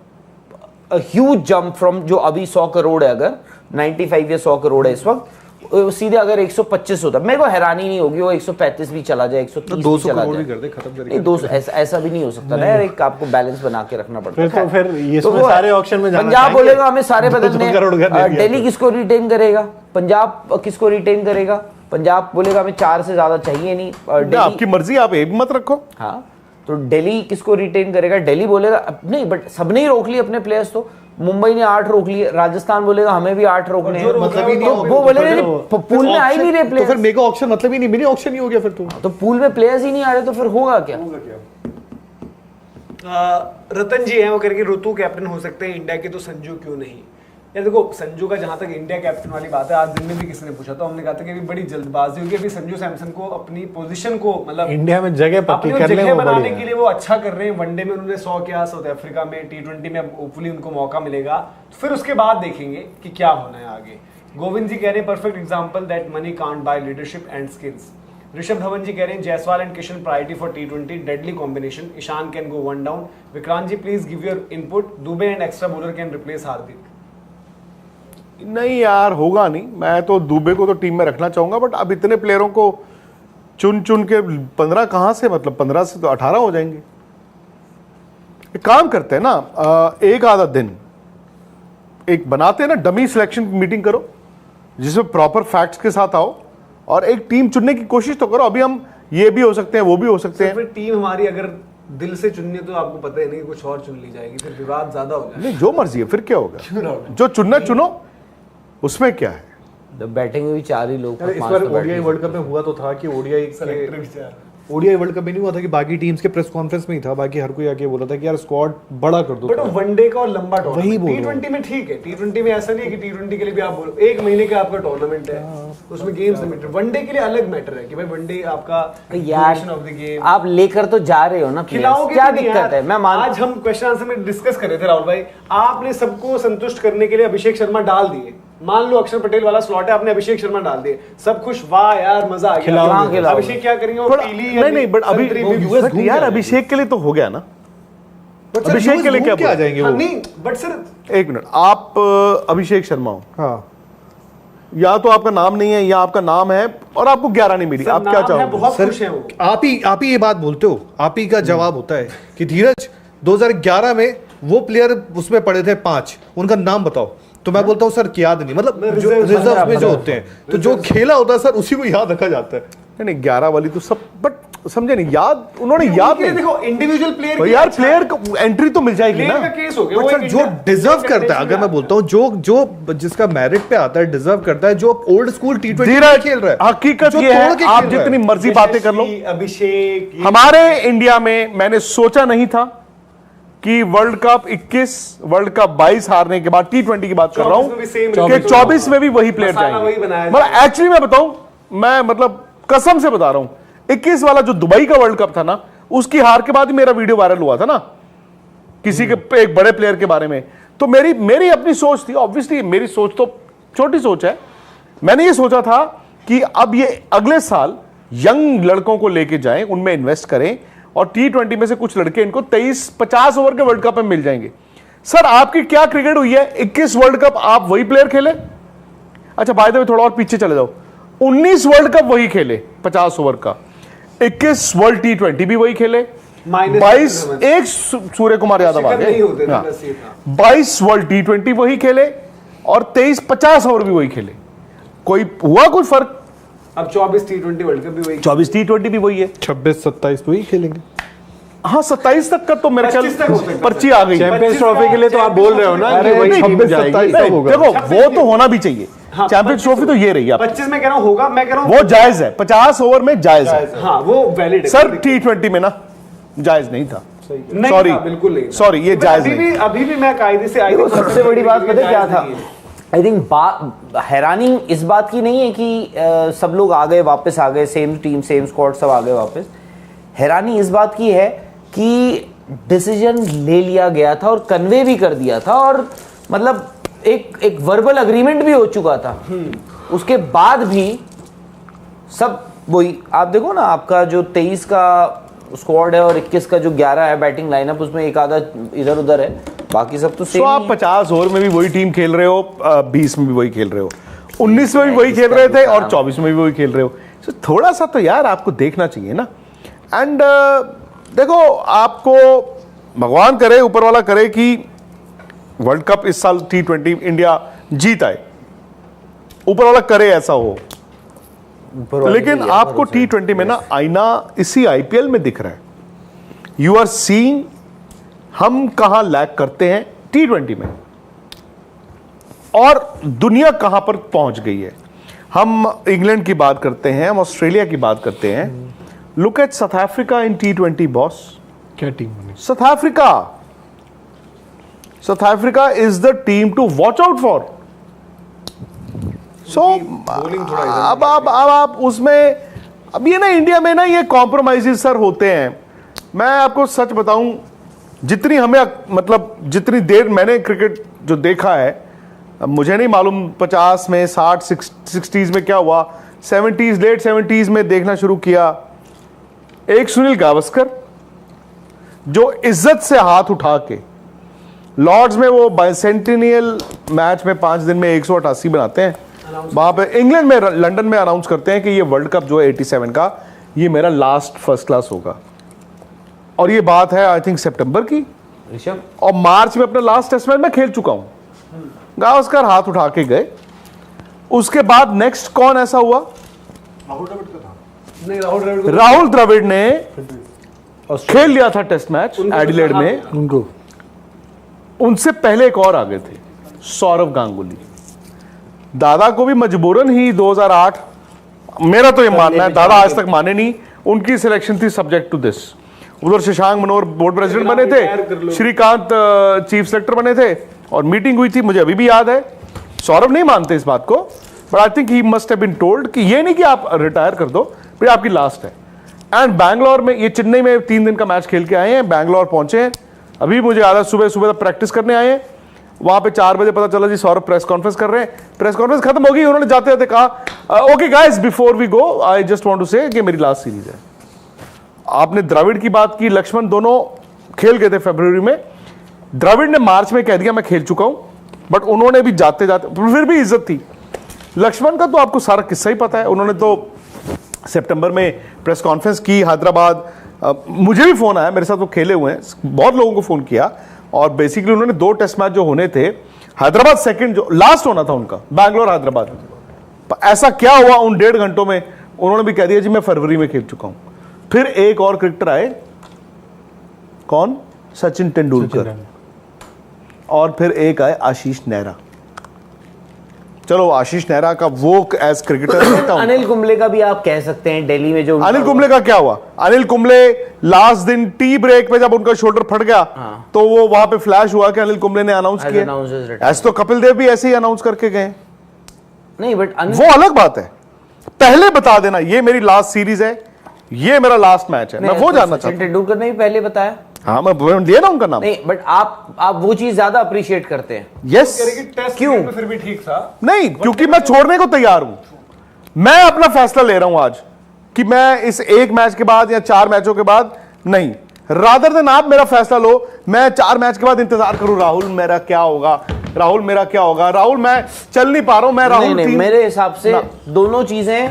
ह्यूज जंप फ्रॉम जो अभी 100 करोड़ है, अगर 95 या 100 करोड़ है इस वक्त, सीधे अगर 125 होता, मेरे को हैरानी नहीं होगी वो 135 भी चला जाए, 130 भी चला जाए, कर दे, खत्म कर नहीं 200 ऐसा भी नहीं हो सकता ना यार, एक आपको बैलेंस बना के रखना पड़ता है। फिर इसमें सारे ऑक्शन में जाना पंजाब चाहेंगे। बोलेगा हमें सारे बदलने करोड़ का दे हैं, दिया दिल्ली किसको रिटेन करेगा, पंजाब किसको रिटेन करेगा, पंजाब बोलेगा हमें 4 से ज्यादा चाहिए नहीं, आपकी मर्जी, आप ये भी मत रखो। हाँ, तो दिल्ली किसको रिटेन करेगा, दिल्ली बोलेगा नहीं, बट सबने ही रोक ली अपने प्लेयर्स, तो मुंबई ने 8 रोक लिए, राजस्थान बोलेगा हमें भी 8 रोकने हैं, मतलब ही नहीं तो वो बोलेगा पूल में आ ही नहीं रहे तो फिर प्लेयर्स, मेगा ऑक्शन मतलब ही नहीं, मिनी ऑक्शन ही हो गया फिर तो पूल में प्लेयर्स ही नहीं आ रहे, तो फिर होगा क्या? रतन जी हैं वो करके ऋतु कैप्टन हो सकते हैं इंडिया के, तो संजू क्यों नहीं? यार देखो संजू का जहां तक इंडिया कैप्टन वाली बात है, आज दिन में भी किसी ने पूछा था, हमने कहा था कि अभी बड़ी जल्दबाजी होगी, अभी संजू सैमसन को अपनी पोजीशन को मतलब इंडिया में जगह पक्की अपनी कर ले, जगह वो बनाने बढ़िया के लिए वो अच्छा कर रहे हैं। वनडे में उन्होंने 100 किया, साउथ अफ्रीका में, T20 में अब होपफुली उनको मौका मिलेगा, तो फिर उसके बाद देखेंगे कि क्या होना है आगे। गोविंद जी कह रहे हैं perfect example that money can't buy leadership and skills. Rishabh Dhawan ji कह रहे हैं Jaiswal and Kishan priority for T20, deadly combination, Ishan can go 1 down. Vikrant ji please give your input, Dube and extra bowler can replace Hardik. नहीं यार, होगा नहीं। मैं तो दुबे को तो टीम में रखना चाहूंगा, बट अब इतने प्लेयरों को चुन चुन के 15 कहां से, मतलब 15 से तो 18 हो जाएंगे। एक काम करते हैं ना, एक आधा दिन एक बनाते हैं ना, डमी सिलेक्शन मीटिंग करो जिसमें प्रॉपर फैक्ट्स के साथ आओ और एक टीम चुनने की कोशिश तो करो। अभी हम ये भी हो सकते हैं, वो भी हो सकते हैं। फिर टीम हमारी अगर दिल से चुननी है तो आपको पता है नहीं कुछ और चुन ली जाएगी, फिर विवाद ज्यादा हो जाएगा। नहीं, जो मर्जी है, फिर क्या होगा, जो चुनना चुनो, उसमें क्या है। बैटिंग में भी 4 ही लोग, इस बार ओडीआई वर्ल्ड कप में हुआ तो था कि ओडीआई वर्ल्ड कप में नहीं हुआ था कि बाकी टीम्स के प्रेस कॉन्फ्रेंस में ही था, बाकी हर कोई आके बोला था कि यार स्क्वाड बड़ा कर दो। बट वनडे का और लंबा वही बोल टूर्नामेंट, T20 में ठीक है, T20 में ऐसा नहीं है कि T20 के लिए भी आप बोलो 1 महीने का आपका टूर्नामेंट है, उसमें गेम्स लिमिटेड। वनडे के लिए अलग मैटर है कि भाई वनडे आपका यार ड्यूरेशन ऑफ द गेम, आप लेकर तो जा रहे हो ना, खिलाओगे क्या कि नहीं दिक्कत यार? है? मैं मान, आज हम क्वेश्चन आंसर में डिस्कस कर रहे थे राहुल भाई, आपने सबको संतुष्ट करने के लिए अभिषेक शर्मा डाल दिए। मान लो अक्षर पटेल वाला स्लॉट है, आपने अभिषेक शर्मा डाल दिए, सब खुश, वाह यार मजा आ गया। अभिषेक क्या करेंगे वो पीली नहीं नहीं, बट अभी बट यार अभिषेक के लिए तो हो गया ना। अभिषेक के लिए क्या आ जाएंगे वो? नहीं बट सर एक मिनट, आप अभिषेक शर्मा हो, हाँ, या तो आपका नाम नहीं है या आपका नाम है और आपको 11 नहीं मिली, आप क्या चाहोगे? बहुत खुश है वो। आप ही ये बात बोलते हो, आप ही का जवाब होता है कि धीरज 2011 में वो प्लेयर उसमें पड़े थे 5, उनका नाम बताओ, तो मैं बोलता हूँ सर याद नहीं, मतलब जो रिजर्व में जो होते हैं, तो जो खेला होता है सर उसी को याद रखा जाता है। नहीं 11 वाली तो सब, बट समझे नहीं, याद उन्होंने याद नहीं। देखो इंडिविजुअल प्लेयर भाई यार प्लेयर को एंट्री तो मिल जाएगी ना। का केस हो गया, बट वो सर एक जो इंडिया- डिजर्व करता है, अगर मैं बोलता हूँ जो जिसका मेरिट पे आता है, डिजर्व करता है, जो ओल्ड स्कूल T20 धीरज, खेल रहा है, हकीकत जो ये तोड़ है, के आप खेल रहा है। जितनी मर्जी बातें कर लो, अभिषेक हमारे इंडिया में मैंने सोचा नहीं था कि वर्ल्ड कप 21, वर्ल्ड कप 22 हारने के बाद T20 की बात कर रहा हूं 24 में भी same कि record 24 में भी वही प्लेयर मसाला वही जाएंगे। बनाया मतलब एक्चुअली मैं बताऊं, मैं मतलब कसम से बता रहा हूं, 21 वाला जो दुबई का वर्ल्ड कप था ना, उसकी हार के बाद ही मेरा वीडियो वायरल हुआ था ना, किसी के एक बड़े प्लेयर के बारे में। तो मेरी अपनी सोच थी, ऑब्वियसली मेरी सोच तो छोटी सोच है। मैंने ये सोचा था कि अब ये अगले साल यंग लड़कों को लेके जाएं, उनमें इन्वेस्ट करें और T20 में से कुछ लड़के इनको 23-50 ओवर के वर्ल्ड कप में मिल जाएंगे। सर आपकी क्या क्रिकेट हुई है, 21 वर्ल्ड कप आप वही प्लेयर खेले। अच्छा बाय द वे थोड़ा और पीछे चले जाओ, 19 वर्ल्ड कप वही खेले 50 ओवर का, 21 वर्ल्ड T20 भी वही खेले, 22 एक सूर्य कुमार यादव आ गए, 22 वर्ल्ड T20 वही खेले और 23-50 ओवर भी वही खेले। कोई हुआ कोई फर्क? अब 24 T20 वर्ल्ड कप भी वही, 24 T20 भी वही है, 26-27 तो ही खेलेंगे। हाँ 27 तक का तो मेरे 25 तक हो सकता ख्याल है। पर्ची आ गई। चैंपियंस ट्रॉफी के लिए तो आप बोल रहे हो ना कि वही नहीं, 26-27 नहीं, होगा। देखो वो तो होना भी चाहिए, हाँ, चैंपियंस ट्रॉफी तो ये रही आप, 25 में कह रहा हूं होगा, मैं कह रहा हूं वो जायज है, 50 ओवर में जायज है। हाँ वो वैलिड है सर T20 में ना जायज नहीं था, नहीं सॉरी था, बिल्कुल नहीं था। सॉरी, ये जायज अभी नहीं। भी अभी भी मैं कायदे से आई देखो सबसे बड़ी बात पता है क्या था, आई थिंक हैरानी इस बात की नहीं है कि सब लोग आ गए, वापस आ गए, सेम टीम सेम स्क्वाड सब आ गए वापस। हैरानी इस बात की है कि डिसीजन ले लिया गया था और कन्वे भी कर दिया था, और मतलब एक वर्बल अग्रीमेंट भी हो चुका था। उसके बाद भी सब वही, आप देखो ना, आपका जो 23 का स्क्वाड है और 21 का जो 11 है बैटिंग लाइनअप, उसमें एक आधा इधर उधर है, बाकी सब तो सेम। आप 50 ओवर में भी वही टीम खेल रहे हो, 20 में भी वही खेल रहे हो, 19 में भी वही खेल रहे थे और 24 में भी वही खेल रहे हो। तो थोड़ा सा तो यार आपको देखना चाहिए ना। एंड देखो, आपको भगवान करे, ऊपर वाला करे कि वर्ल्ड कप इस साल T20 इंडिया जीत आए, ऊपर वाला करे ऐसा हो। लेकिन आपको T20 में ना आईना इसी IPL में दिख रहा है। यू आर सीइंग हम कहां लैक करते हैं T20 में। और दुनिया कहां पर पहुंच गई है। हम इंग्लैंड की बात करते हैं, हम ऑस्ट्रेलिया की बात करते हैं। Look at South Africa in T20 boss. क्या टीम बनी? South Africa is the team to watch out for. So अब आप उसमें, अब ये ना इंडिया में ना ये कॉम्प्रोमाइजेस सर होते हैं। मैं आपको सच बताऊं, जितनी हमें मतलब जितनी देर मैंने क्रिकेट जो देखा है, अब मुझे नहीं मालूम 50 में 60 60s में क्या हुआ, 70s लेट 70s में देखना शुरू किया। एक सुनील गावस्कर जो इज्जत से हाथ उठा के लॉर्ड्स में वो बाइसेंटेनियल मैच में 5 दिन में 188 बनाते हैं, वहां पे इंग्लैंड में लंदन में अनाउंस करते हैं कि ये वर्ल्ड कप जो है 87 का, ये मेरा लास्ट फर्स्ट क्लास होगा। और ये बात है आई थिंक सितंबर की, ऋषभ और मार्च में अपना लास्ट टेस्ट मैच मैं खेल चुका हूं। गावस्कर हाथ उठा के गए। उसके बाद नेक्स्ट कौन ऐसा हुआ? नहीं, राहुल राहुल द्रविड़ ने खेल लिया था टेस्ट मैच एडिलेड में। उनको उनसे पहले एक और आ गए थे, सौरव गांगुली। दादा को भी मजबूरन ही 2008, मेरा तो ये मानना है, दादा आज तक माने नहीं, उनकी सिलेक्शन थी सब्जेक्ट टू दिस। उधर शशांक मनोहर बोर्ड प्रेसिडेंट बने थे, श्रीकांत चीफ सेलेक्टर बने थे, और मीटिंग हुई थी, मुझे अभी भी याद है। सौरव नहीं मानते इस बात को, but I think he must have been told कि ये नहीं कि आप रिटायर कर दो, फिर आपकी लास्ट है। एंड बैंगलोर में, ये चेन्नई में 3 दिन का मैच खेल के आए हैं, बैंगलोर पहुंचे हैं। अभी मुझे याद है सुबह सुबह प्रैक्टिस करने आए हैं, वहां पे 4 बजे पता चला जी सौरभ प्रेस कॉन्फ्रेंस कर रहे हैं। प्रेस कॉन्फ्रेंस खत्म हो गई, उन्होंने जाते जाते कहा okay guys before we go I just want to say कि मेरी लास्ट सीरीज है। आपने द्रविड़ की बात की, लक्ष्मण दोनों खेल गए थे फरवरी में, द्रविड़ ने मार्च में कह दिया मैं खेल चुका हूं, बट उन्होंने भी जाते जाते फिर भी इज्जत थी। लक्ष्मण का तो आपको सारा किस्सा ही पता है, उन्होंने तो सितंबर में प्रेस कॉन्फ्रेंस की हैदराबाद। मुझे भी फोन आया, मेरे साथ वो खेले हुए हैं, बहुत लोगों को फोन किया, और बेसिकली उन्होंने 2 टेस्ट मैच जो होने थे, हैदराबाद सेकंड जो लास्ट होना था उनका, बैंगलोर हैदराबाद, ऐसा क्या हुआ उन 1.5 घंटों में, उन्होंने भी कह दिया जी मैं फरवरी में खेल चुका हूं। फिर एक और क्रिकेटर आए, कौन? सचिन तेंदुलकर, और फिर एक आए आशीष नेहरा। चलो आशीष नेहरा का वो एज क्रिकेटर अनिल कुंबले का भी आप कह सकते हैं, दिल्ली में जो अनिल कुंबले का क्या हुआ? अनिल कुंबले लास्ट दिन टी ब्रेक पे जब उनका शोल्डर फट गया, तो वो वहां पे फ्लैश हुआ कि अनिल कुंबले ने अनाउंस किया। ऐसे तो कपिल देव भी ऐसे ही अनाउंस करके गए। नहीं, बट वो अलग बात है, पहले बता देना ये मेरी लास्ट सीरीज है, ये मेरा लास्ट मैच है, मैं वो जानना चाहता हूं। तेंदुलकर ने भी पहले बताया। हाँ, मैं लिया ना उनका नाम। नहीं, बट आप वो चीज ज्यादा अप्रिशिएट करते हैं। यस, क्यों? फिर भी ठीक था। नहीं, क्योंकि मैं छोड़ने को तैयार हूं। मैं अपना फैसला ले रहा हूं आज कि मैं इस एक मैच के बाद या 4 मैचों के बाद नहीं, रादर देन आप मेरा फैसला लो, मैं 4 मैच के बाद इंतजार करूं, राहुल मेरा क्या होगा, राहुल मेरा क्या होगा, राहुल मैं चल नहीं पा रहा हूं, मैं राहुल नहीं, मेरे हिसाब से दोनों चीजें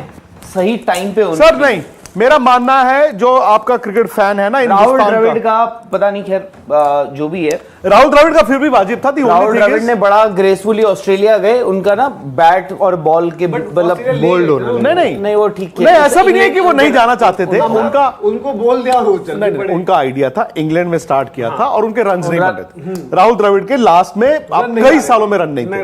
सही टाइम पे होनी। सर नहीं, मेरा मानना है जो आपका क्रिकेट फैन है ना, राहुल द्रविड़ का पता नहीं, खैर जो भी है, राहुल द्रविड़ का फिर भी वाजिब था। राहुल द्रविड़ ने बड़ा ग्रेसफुली ऑस्ट्रेलिया गए, उनका ना बैट और बॉल के मतलब बोल्ड होने नहीं वो ठीक नहीं, ऐसा भी नहीं है कि वो नहीं जाना चाहते थे, उनको बोल दिया, उनका आइडिया था, इंग्लैंड में स्टार्ट किया था और उनके रन नहीं बने थे। राहुल द्रविड़ के लास्ट में अब कई सालों में रन नहीं थे,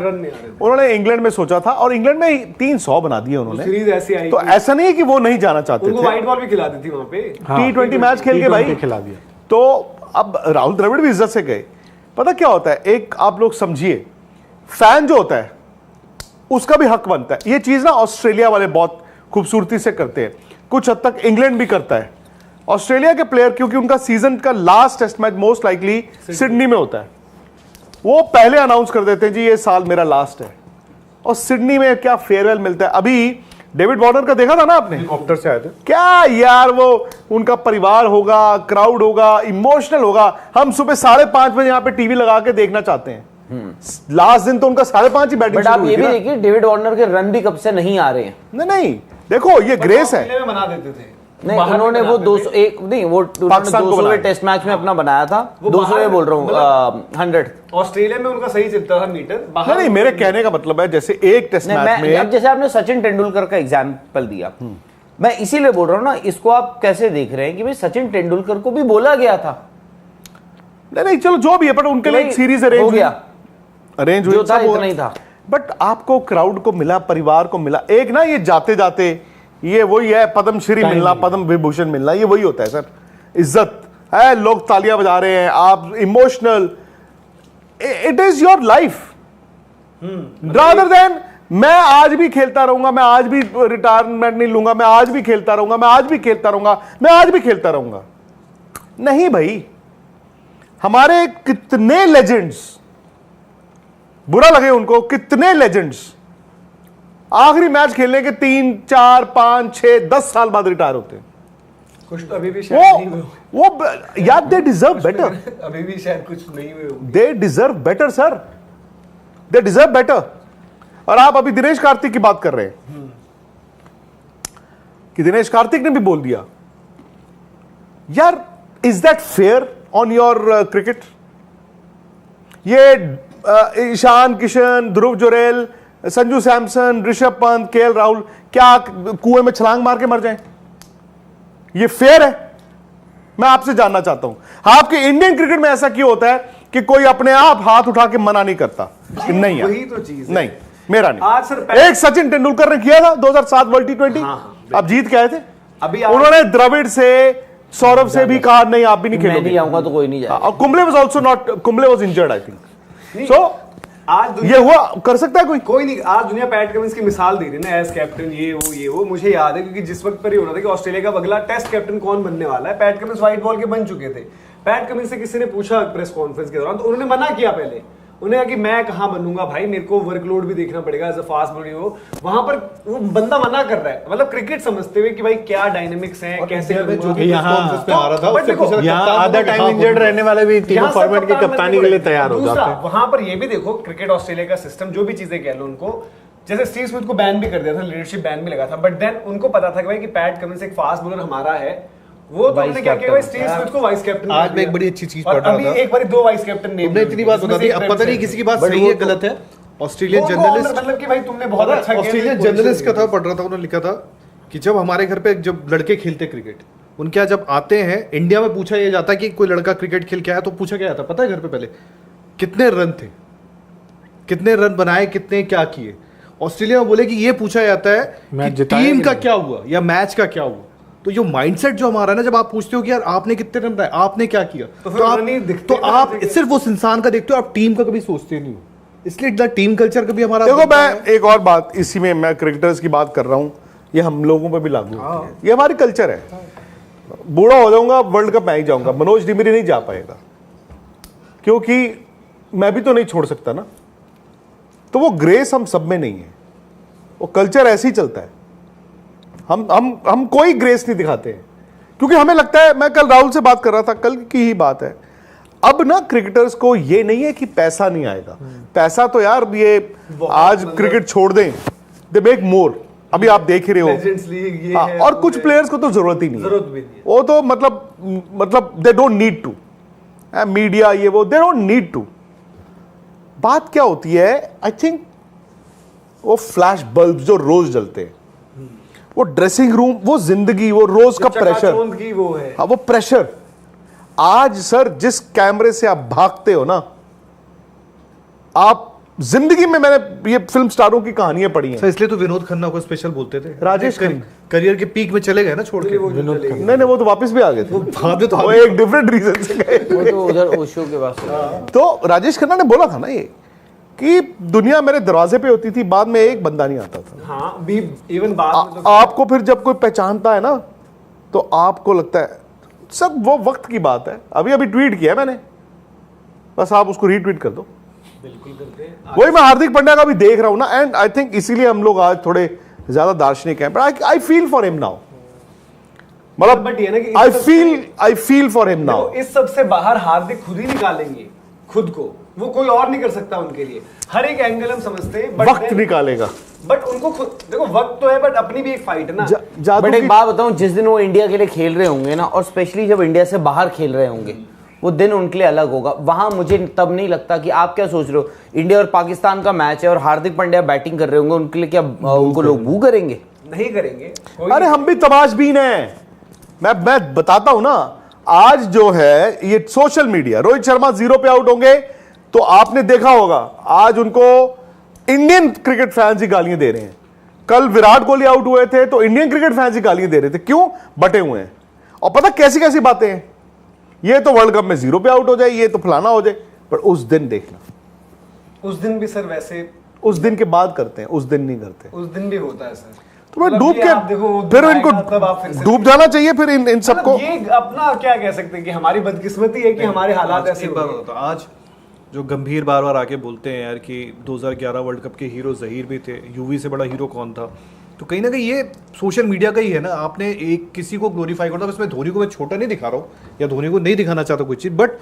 उन्होंने इंग्लैंड में सोचा था और इंग्लैंड में 300 बना दिए उन्होंने। सीरीज ऐसी आई, तो ऐसा नहीं है कि वो नहीं जाना चाहते थे, व्हाइट बॉल भी खिला दी थी वहां पे, T20 मैच खेल के भाई खिला दिया। तो अब राहुल द्रविड़ भी इज्जत से गए। पता क्या होता है, एक आप लोग समझिए, फैन जो होता है उसका भी हक बनता है। ये चीज ना ऑस्ट्रेलिया वाले बहुत खूबसूरती से करते हैं, कुछ हद तक इंग्लैंड भी करता है। ऑस्ट्रेलिया के प्लेयर, क्योंकि उनका सीजन का last test match most likely Sydney में होता है, वो पहले अनाउंस कर देते हैं जी ये साल मेरा लास्ट है, और सिडनी में क्या फेयरवेल मिलता है। अभी डेविड वार्नर का देखा था ना आपने, हेलीकॉप्टर से आए थे, क्या यार, वो उनका परिवार होगा, क्राउड होगा, इमोशनल होगा। हम सुबह 5:30 बजे यहाँ पे टीवी लगा के देखना चाहते हैं। लास्ट दिन तो उनका 5:30 ही बैटिंग बट आप ये भी देखिए, डेविड वार्नर के रन भी कब से नहीं आ रहे हैं। नहीं, देखो ये ग्रेस है। बना देते थे, नहीं, उन्होंने वो 201 नहीं, वो 200 टेस्ट मैच में अपना बनाया था, 200 में बोल रहा हूँ, 100 ऑस्ट्रेलिया में उनका सही चलता था मीटर। नहीं, मेरे कहने का मतलब है जैसे एक टेस्ट मैच में, अब जैसे आपने सचिन तेंदुलकर का एग्जांपल दिया, मैं इसीलिए बोल रहा हूँ ना, इसको आप कैसे देख रहे हैं कि भाई सचिन तेंदुलकर को भी बोला गया था। नहीं चलो जो भी है, पर उनके लिए एक सीरीज अरेंज हो गया, अरेंज जो था इतना ही था। बट आपको क्राउड को मिला, परिवार को मिला, एक ना ये जाते जाते ये वही है, पद्मश्री मिलना, पद्म विभूषण मिलना, ये वही होता है सर। इज्जत है, लोग तालियां बजा रहे हैं, आप emotional, it is your life rather than मैं आज भी खेलता रहूंगा, मैं आज भी रिटायरमेंट नहीं लूंगा, मैं आज भी खेलता रहूंगा, मैं आज भी खेलता रहूंगा, मैं आज भी खेलता रहूंगा। नहीं भाई, हमारे कितने लेजेंड्स, बुरा लगे उनको, कितने लेजेंड्स आखिरी मैच खेलने के 3, 4, 5, 6, 10 साल बाद रिटायर होते हैं। कुछ तो अभी भी शायद नहीं हुए, वो यार दे डिजर्व बेटर, अभी भी शायद कुछ नहीं हुए होंगे। They deserve better sir, they deserve better. और आप अभी दिनेश कार्तिक की बात कर रहे हैं कि दिनेश कार्तिक ने भी बोल दिया, यार is that fair on your cricket? ये ईशान किशन, ध्रुव जुरेल, संजू सैमसन, ऋषभ पंत, केएल राहुल क्या कुएं में छलांग मार के मर जाएं? ये फेयर है? मैं आपसे जानना चाहता हूं, आपके इंडियन क्रिकेट में ऐसा क्यों होता है कि कोई अपने आप हाथ उठा के मना नहीं करता कि नहीं यार, वही तो चीज है। नहीं मेरा नहीं। आज सर एक सचिन तेंदुलकर ने किया था 2007 वर्ल्ड T20, आप जीत के आए थे। अभी उन्होंने द्रविड़ से, सौरभ से भी कहा नहीं आप भी नहीं मैं नहीं खेलोगे। आऊंगा तो कोई नहीं जाएगा। और Kumble was also not, Kumble was injured I think. So आज ये हुआ, कर सकता है कोई? कोई नहीं। आज दुनिया पैट कमिंस की मिसाल दे रही है ना, एज कैप्टन, ये वो मुझे याद है क्योंकि जिस वक्त पर ये हो रहा था कि ऑस्ट्रेलिया का अगला टेस्ट कैप्टन कौन बनने वाला है, पैट कमिंस व्हाइट बॉल के बन चुके थे। पैट कमिंस से किसी ने पूछा प्रेस कॉन्फ्रेंस के दौरान, तो उन्होंने मना किया पहले। उन्हें कहा कि मैं कहां बनूंगा भाई, मेरे को वर्कलोड भी देखना पड़ेगा एज अ फास्ट बॉलर। हो वहां पर वो बंदा मना कर रहा है, मतलब क्रिकेट समझते हुए कि भाई क्या डायनेमिक्स हैं, कैसे यहाँ आधा टाइम इंजर्ड रहने वाले भी तीनों फॉर्मेट की कप्तानी के लिए तैयार हो जाते हैं। वहां पर ये भी देखो, क्रिकेट ऑस्ट्रेलिया का सिस्टम, जो भी चीजें कह लो उनको, जैसे स्टीव स्मिथ को बैन भी कर दिया था, लीडरशिप बैन भी लगा था, बट देन उनको पता था कि भाई कि पैट कमिंस एक फास्ट बॉलर हमारा है, वो तो उन्होंने क्या किया, स्टीव स्मिथ को वाइस कैप्टन। आज मैं एक बड़ी अच्छी चीज पढ़ रहा था, अभी एक बार 2 वाइस कैप्टन नेम, तुमने इतनी बात बता दी, अब पता नहीं किसी की बात सही है गलत है। ऑस्ट्रेलियन जर्नलिस्ट, मतलब कि भाई तुमने बहुत अच्छा किया। ऑस्ट्रेलियन जर्नलिस्ट का था, पढ़ रहा था, उन्होंने लिखा था कि जब हमारे घर पे जब लड़के खेलते क्रिकेट, उनके यहाँ जब आते हैं, इंडिया में पूछा यह जाता है कि कोई लड़का क्रिकेट खेल के आया तो पूछा क्या जाता पता है घर पे पहले कितने रन थे, कितने रन बनाए, कितने क्या किए। ऑस्ट्रेलिया में बोले कि ये पूछा जाता है कि टीम का क्या हुआ या मैच का क्या हुआ। तो जो माइंडसेट जो हमारा है ना, जब आप पूछते हो कि यार आपने कितने रन बनाए, आपने क्या किया, तो आप सिर्फ उस इंसान का देखते हो, आप टीम का कभी सोचते नहीं हो। इसलिए इतना टीम कल्चर कभी हमारा। देखो मैं एक और बात, इसी में मैं क्रिकेटर्स की बात कर रहा हूं, ये हम लोगों पे भी लागू होती है, ये हमारी कल्चर है। बूढ़ा हो जाऊंगा, वर्ल्ड कप मैं ही जाऊंगा, मनोज डिमरी नहीं जा पाएगा, क्योंकि मैं भी तो नहीं छोड़ सकता ना। तो वो ग्रेस हम सब में नहीं है, वो कल्चर ऐसे ही चलता है। हम कोई ग्रेस नहीं दिखाते हैं, क्योंकि हमें लगता है, मैं कल राहुल से बात कर रहा था, कल की ही बात है, अब ना क्रिकेटर्स को ये नहीं है कि पैसा नहीं आएगा, पैसा तो यार ये आज क्रिकेट छोड़ दें, दे मेक मोर। अभी आप देख ही रहे हो, हाँ, और कुछ प्लेयर्स को तो जरूरत ही नहीं है, वो तो मतलब they don't need to, media ये वो, दे डोंट नीड टू। बात क्या होती है, आई थिंक वो फ्लैश बल्ब जो रोज जलते हैं, वो ड्रेसिंग रूम, वो जिंदगी, वो रोज का प्रेशर, वो है, हाँ वो प्रेशर। आज सर जिस कैमरे से आप भागते हो ना, आप जिंदगी में, मैंने ये फिल्म स्टारों की कहानियां पढ़ी हैं। इसलिए तो विनोद खन्ना को स्पेशल बोलते थे, राजेश खन्ना करियर के पीक में चले गए ना छोड़ के। नहीं वो तो वापस भी आ गए थे, वो एक डिफरेंट रीजन से गए, वो तो उधर ओशो के पास। तो राजेश खन्ना ने बोला था ना ये कि दुनिया मेरे दरवाजे पे होती थी, बाद में एक बंदा नहीं आता था। हाँ, भी इवन बाद में तो आपको फिर जब कोई पहचानता है ना, तो आपको लगता है सब वो वक्त की बात है। अभी ट्वीट किया मैंने, बस आप उसको रीट्वीट कर दो। बिल्कुल करते हैं। वही मैं हार्दिक पांड्या का भी देख रहा हूं ना, एंड आई थिंक इसीलिए हम लोग आज थोड़े ज्यादा दार्शनिक हैं, but I feel for him now, मतलब बट ये ना कि I feel for him now. इस सब से बाहर हार्दिक खुद ही निकालेंगे खुद को, वो कोई और नहीं कर सकता उनके लिए। हर एक एंगल हम समझते हैं, वक्त निकालेगा, बट उनको खुद देखो, वक्त तो है, बट अपनी भी एक फाइट है ना। बट एक बात बताऊं, जिस दिन वो इंडिया के लिए खेल रहे होंगे ना, और स्पेशली जब इंडिया से बाहर खेल रहे होंगे, वो दिन उनके लिए अलग होगा। वहां मुझे तब नहीं लगता कि आप क्या सोच रहे हो, इंडिया और पाकिस्तान का मैच है और हार्दिक पांड्या बैटिंग कर रहे होंगे, उनके लिए क्या उनको लोग बू करेंगे? नहीं करेंगे। अरे हम भी तमाशबीन हैं, मैं बताता हूं ना। आज जो है ये सोशल मीडिया, रोहित शर्मा 0 पे आउट होंगे तो आपने देखा होगा, आज उनको इंडियन क्रिकेट फैंस ही गालियां दे रहे हैं। कल विराट कोहली आउट हुए थे तो इंडियन क्रिकेट फैंस ही गालियां दे रहे थे, क्यों? बटे हुए हैं। और पता कैसी कैसी बातें हैं, ये तो वर्ल्ड कप में 0 पे आउट हो जाए, ये तो फलाना हो जाए, पर उस दिन देखना, उस दिन भी सर वैसे उस दिन के बाद करते हैं, उस दिन नहीं करते। उस दिन भी होता है सर। तो मैं मतलब डूब ये के आप देखो, फिर आएगा, इनको तब आप फिर से डूब जाना चाहिए फिर इन सबको। मतलब ये अपना क्या कह सकते हैं कि हमारी बदकिस्मती है कि हमारे हालात आज ऐसे एक हो बार गए। होता आज जो गंभीर बार बार आके बोलते हैं यार कि 2011 वर्ल्ड कप के हीरो जहीर भी थे, यूवी से बड़ा हीरो कौन था, तो कहीं ना कहीं ये सोशल मीडिया का ही है ना। आपने एक किसी को ग्लोरीफाई करना, इसमें धोनी को मैं छोटा नहीं दिखा रहा हूँ या धोनी को नहीं दिखाना चाहता कोई चीज़, बट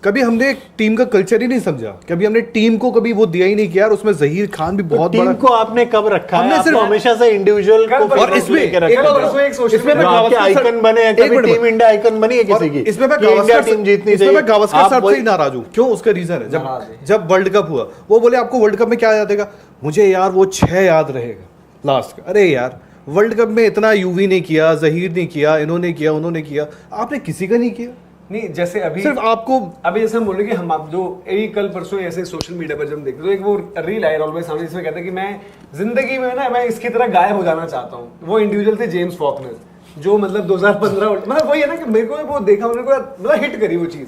कभी हमने टीम का कल्चर ही नहीं समझा, कभी हमने टीम को कभी वो दिया ही नहीं कि यार उसमें जहीर खान भी बहुत टीम बड़ा। को आपने कब रखा है? हमने आपने सिर्फ हमेशा से इंडिविजुअल कल को और इसमें लेके एक रखा और है। उसमें एक सोशल इसमें मैं मीडिया आपके गावस्कर आइकन बने हैं, एक कभी मिनट टीम इंडिया आइकन बनी है और किसी की? इसमें मैं कि इंडिया टीम जीतनी इसमें चाहिए। मैं गावस्कर आप साहब से वही- ही नाराज हूँ। क्यों? उसका रीजन है, नाराज है। जब वर्ल्ड कप हुआ वो बोले आपको वर्ल्ड कप में क्या याद रहेगा, मुझे यार वो 6 याद रहेगा लास्ट का। अरे यार वर्ल्ड कप में इतना यूवी ने किया, जहीर ने किया, इन्होंने किया, उन्होंने किया, आपने किसी का नहीं किया। नहीं, जैसे अभी सिर्फ आपको अभी जैसे हम बोल रहे हैं कि हम आप जो यही कल परसों ऐसे सोशल मीडिया पर जब देखते तो एक वो रील आई राहुल भाई सामने, जिसमें कहता है कि मैं जिंदगी में ना मैं इसकी तरह गायब हो जाना चाहता हूँ। वो इंडिविजुअल थे जेम्स फॉकनर, जो मतलब 2015 मतलब वही है ना कि मेरे को वो देखा, मेरे को मतलब हिट करी वो चीज।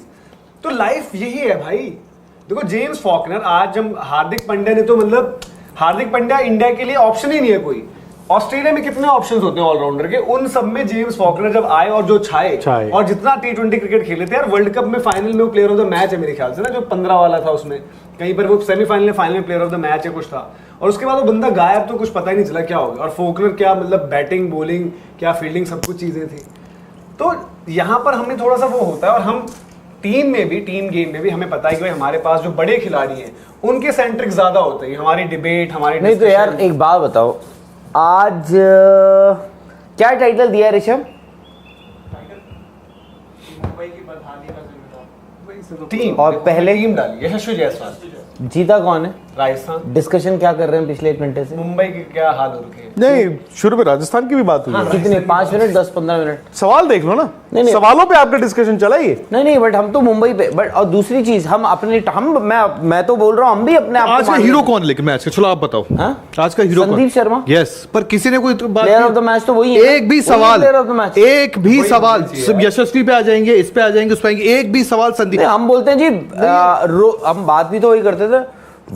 तो लाइफ यही है भाई। देखो जेम्स फॉकनर, आज हम हार्दिक पांड्या ने तो मतलब हार्दिक पांड्या इंडिया के लिए ऑप्शन ही नहीं है कोई। ऑस्ट्रेलिया में कितने ऑप्शंस होते हैं ऑलराउंडर के, उन सब में जेम्स फॉकनर जब आए और जो छाए और जितना T20 क्रिकेट खेले थे यार, वर्ल्ड कप में फाइनल में वो प्लेयर ऑफ द मैच है मेरे ख्याल से ना, जो 15 वाला था उसमें कहीं पर वो सेमीफाइनल में फाइनल में प्लेयर ऑफ द मैच है कुछ था, और उसके बाद वो बंदा गायब, तो कुछ पता ही नहीं चला क्या हो गया। और फॉकनर क्या मतलब बैटिंग बॉलिंग क्या फील्डिंग सब कुछ चीजें थी। तो यहाँ पर हमें थोड़ा सा वो होता है, और हम टीम में भी, टीम गेम में भी हमें पता है कि भाई हमारे पास जो बड़े खिलाड़ी हैं उनके सेंट्रिक ज्यादा होते हैं, हमारी डिबेट हमारी नहीं तो यार एक बात बताओ, आज क्या टाइटल दिया है ऋषभ? टीम और पहले टीम डाली यशस्वी जायसवाल, जीता कौन है? राजस्थान। डिस्कशन क्या कर रहे हैं पिछले 1 घंटे से? मुंबई के क्या हाल हो रखे हैं? नहीं, शुरू में राजस्थान की भी बात हुई है। कितने? 5 मिनट, 10-15 मिनट? सवाल देख लो ना, नहीं। सवालों पे आपका डिस्कशन चला ही है। नहीं बट हम तो मुंबई पे, बट और दूसरी चीज हम अपने मैं तो बोल रहा हूँ हम भी अपने आप को आज का मान हीरो लेते हैं। कौन लेकिन मैच का, चलो आप बताओ। हाँ? आज का हीरो संदीप शर्मा। यस, पर किसी ने कोई बात प्लेयर ऑफ द मैच तो वही है। एक भी वही सवाल, प्लेयर ऑफ द मैच। एक भी सवाल सब यशस्वी पे आ जाएंगे, इस पे आ जाएंगे, उस पे आएंगे, एक भी सवाल संदीप। नहीं, हम बोलते हैं जी हम बात भी तो वही करते थे,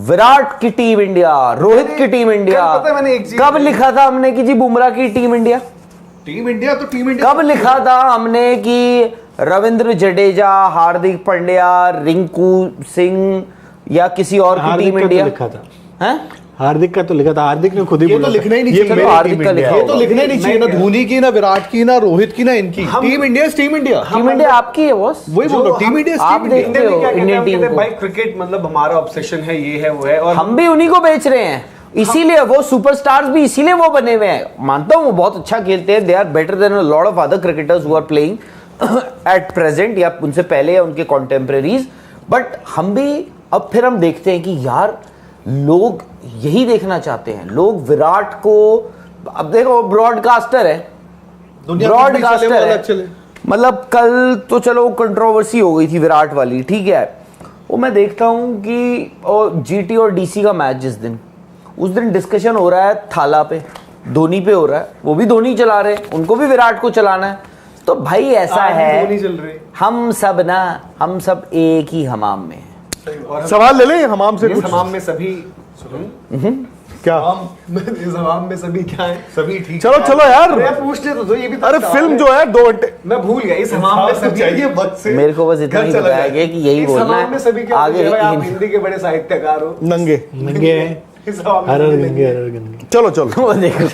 विराट की टीम इंडिया, रोहित की टीम इंडिया। कल पता है मैंने एक चीज कब लिखा था हमने कि जी बुमराह की टीम इंडिया? टीम इंडिया तो टीम इंडिया कब लिखा था हमने कि रविंद्र जडेजा, हार्दिक पांड्या, रिंकू सिंह या किसी और की हार्दिक टीम का तो इंडिया? लिखा था, हैं? हार्दिक का तो लिखा था, हार्दिक ने खुद ही ये बोला तो था, लिखना ही नहीं ये चाहिए। चलो मेरी हार्दिक टीम का इंडिया लिखा है। ये तो लिखना ही नहीं चाहिए, ना धोनी की, ना विराट की, ना रोहित की, ना इनकी। Team India is team India. Team India आपकी है बॉस। वही बोल रहा हूँ, टीम इंडिया इज आप टीम इंडिया। देखते हो इंडियन टीम को। भाई क्रिकेट मतलब हमारा ऑब्सेशन है, ये है वो है, और हम भी उन्हीं को बेच रहे हैं, इसीलिए वो सुपरस्टार्स भी इसीलिए वो बने हुए हैं। मानता हूँ वो बहुत अच्छा खेलते हैं, they are better than a lot of other cricketers who are playing at present या उनसे पहले या उनके कॉन्टेम्परेरीज। बट हम भी अब फिर हम देखते हैं कि यार लोग यही देखना चाहते हैं, लोग विराट को, अब देखो ब्रॉडकास्टर है, दुनिया में भी चले, वो ब्रॉडकास्टर अलग है, चले। मतलब कल तो चलो कंट्रोवर्सी हो गई थी विराट वाली, ठीक है, वो मैं देखता हूँ कि जीटी और डीसी का मैच उस दिन डिस्कशन हो रहा है थाला पे, धोनी पे हो रहा है, वो भी धोनी चला रहे हैं, उनको भी विराट को चलाना है। तो भाई ऐसा आज भी है, धोनी चल रहे। हम सब एक ही हमाम में हैं। और सवाल ले लें हमाम से इस कुछ। हमाम में सभी क्या? इस हमाम में सभी क्या है? सभी ठीक। चलो चलो यार, अरे यार पूछने तो दो, ये भी तो अरे सवाल फिल्म है। जो है 2 घंटे। मैं भूल गया, इस हमाम में सभी चाहिए वक्त से। मेरे को बस इतना ही बताया गया कि यही इस बोलना हमाम में सभी है क्या आगे। आगे आप हिंदी के बड़े साहित्यकार हो। नंगे। नंगे हैं, इस हमाम में हर सभी गंगे, हर गंगे। चलो चलो। वो देखो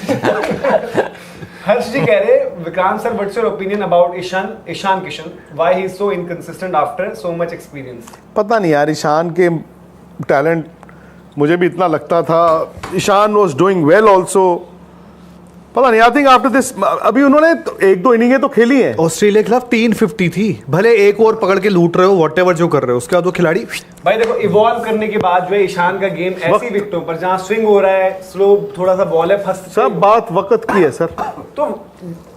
हर्ष जी कह रहे Vikrant sir, what's your opinion about Ishan Kishan, why he is so inconsistent after so much experience? पता नहीं यार, ईशान के टैलेंट मुझे भी इतना लगता था। Ishan was doing well also, पता नहीं, आई थिंक आफ्टर दिस अभी उन्होंने 1-2 इनिंगें तो खेली हैं। ऑस्ट्रेलिया के खिलाफ 350 थी, भले एक ओवर पकड़ के लूट रहे हो, व्हाटएवर जो कर रहे हो, उसके बाद वो खिलाड़ी भाई देखो इवॉल्व करने के बाद जो है ईशान का गेम ऐसी विकेटों पर जहां स्विंग हो रहा है, स्लो थोड़ा सा बॉल है, फंस सब बात वक्त की है सर। तो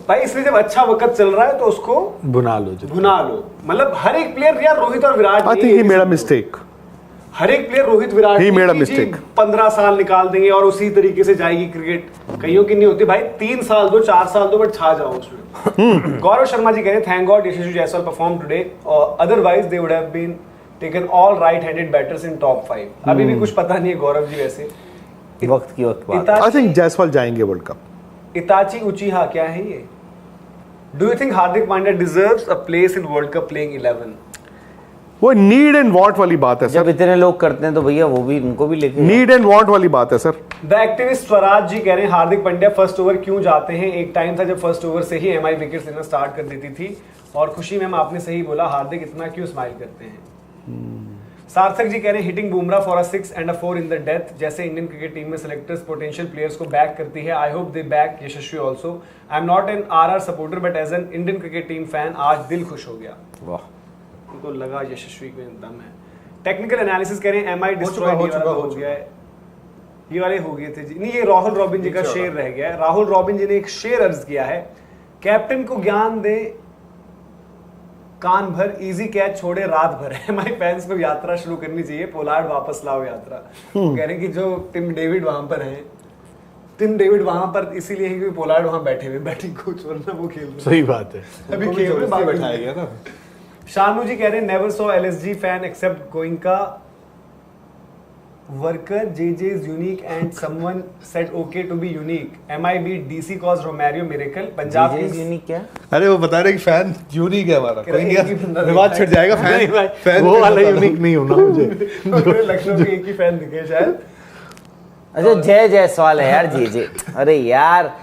भाई इसलिए जब अच्छा वक्त चल रहा है तो उसको बुना लो जो। भुना लो। मतलब हर एक प्लेयर यार, रोहित और Virat I think he made a mistake. हर एक player Rohit Virat He made a की mistake. 15 साल निकाल देंगे और उसी तरीके से जाएगी क्रिकेट। कईयों की नहीं होती भाई, 3 साल दो 4 साल दो, बट छा जाओ उसमें। गौरव शर्मा जी कह रहे हैं thank God Yashasvi Jaiswal perform today, otherwise they would have been taken all right handed batters in top 5। अभी भी कुछ पता नहीं है गौरव जी वैसे। वक्त की वक्त बात। आई थिंक जायसवाल जाएंगे वर्ल्ड कप। इताची उचीहा क्या है ये? Do you think Hardik Pandya deserves a place in World cup playing 11? वो नीड एंड वांट वाली बात है जब सर, इतने लोग करते हैं तो भैया वो भी उनको भी लेके नीड एंड वांट वाली बात है sir. The activist Swaraj ji कह रहे हैं हार्दिक पांड्या फर्स्ट ओवर क्यों जाते हैं? एक टाइम था जब फर्स्ट ओवर से ही एमआई विकेट्स लेना स्टार्ट कर देती थी। और खुशी मैम आपने सही बोला, हार्दिक इतना क्यों स्माइल करते हैं? सार्थक जी कह रहे हैं hitting Bumrah for a 6 and a 4 in the death, जैसे इंडियन क्रिकेट टीम में सेलेक्टर्स पोटेंशियल प्लेयर्स को बैक करती है। I hope they back Yashasvi also. I am not an RR supporter but as an Indian cricket team fan आज दिल खुश हो गया। वाह। उनको लगा यशस्वी में दम है। टेक्निकल एनालिसिस कह रहे हैं एमआई डिस्ट्रॉय हो गया है। ये वाले हो गए थे जी, नहीं ये राहुल रॉबिन जी का शेर रह गया है। राहुल रॉबिन जी ने एक शेर अर्ज किया है, कैप्टन को ज्ञान दे कान भर, इजी कैच छोड़े रात भर। एमआई फैंस को यात्रा शुरू करनी चाहिए, पोलार्ड वापस लाओ यात्रा। कह रहे हैं कि जो टिम डेविड वहां पर हैं, टिम डेविड वहां पर इसीलिए है क्योंकि पोलार्ड वहां बैठे हुए, बैटिंग कोच, वरना वो खेल रहे सही बात है। अभी खेल रहे बाहर बैठाया गया ना। शानू जी कह रहे हैं never saw LSG fan except Goenka worker JJ is unique and someone said okay to be unique. MIB DC cause Romario miracle. Punjab JJ Kings unique क्या? अरे वो बता रहे कि फैन यूनिक है हमारा, कोई एक ही बंदा नहीं, विवाद छिड़ जाएगा। फैन फैन वो वाला यूनिक नहीं होना मुझे। लखनऊ के एक ही फैन दिखे शायद। अच्छा जय जायसवाल है यार JJ। अरे यार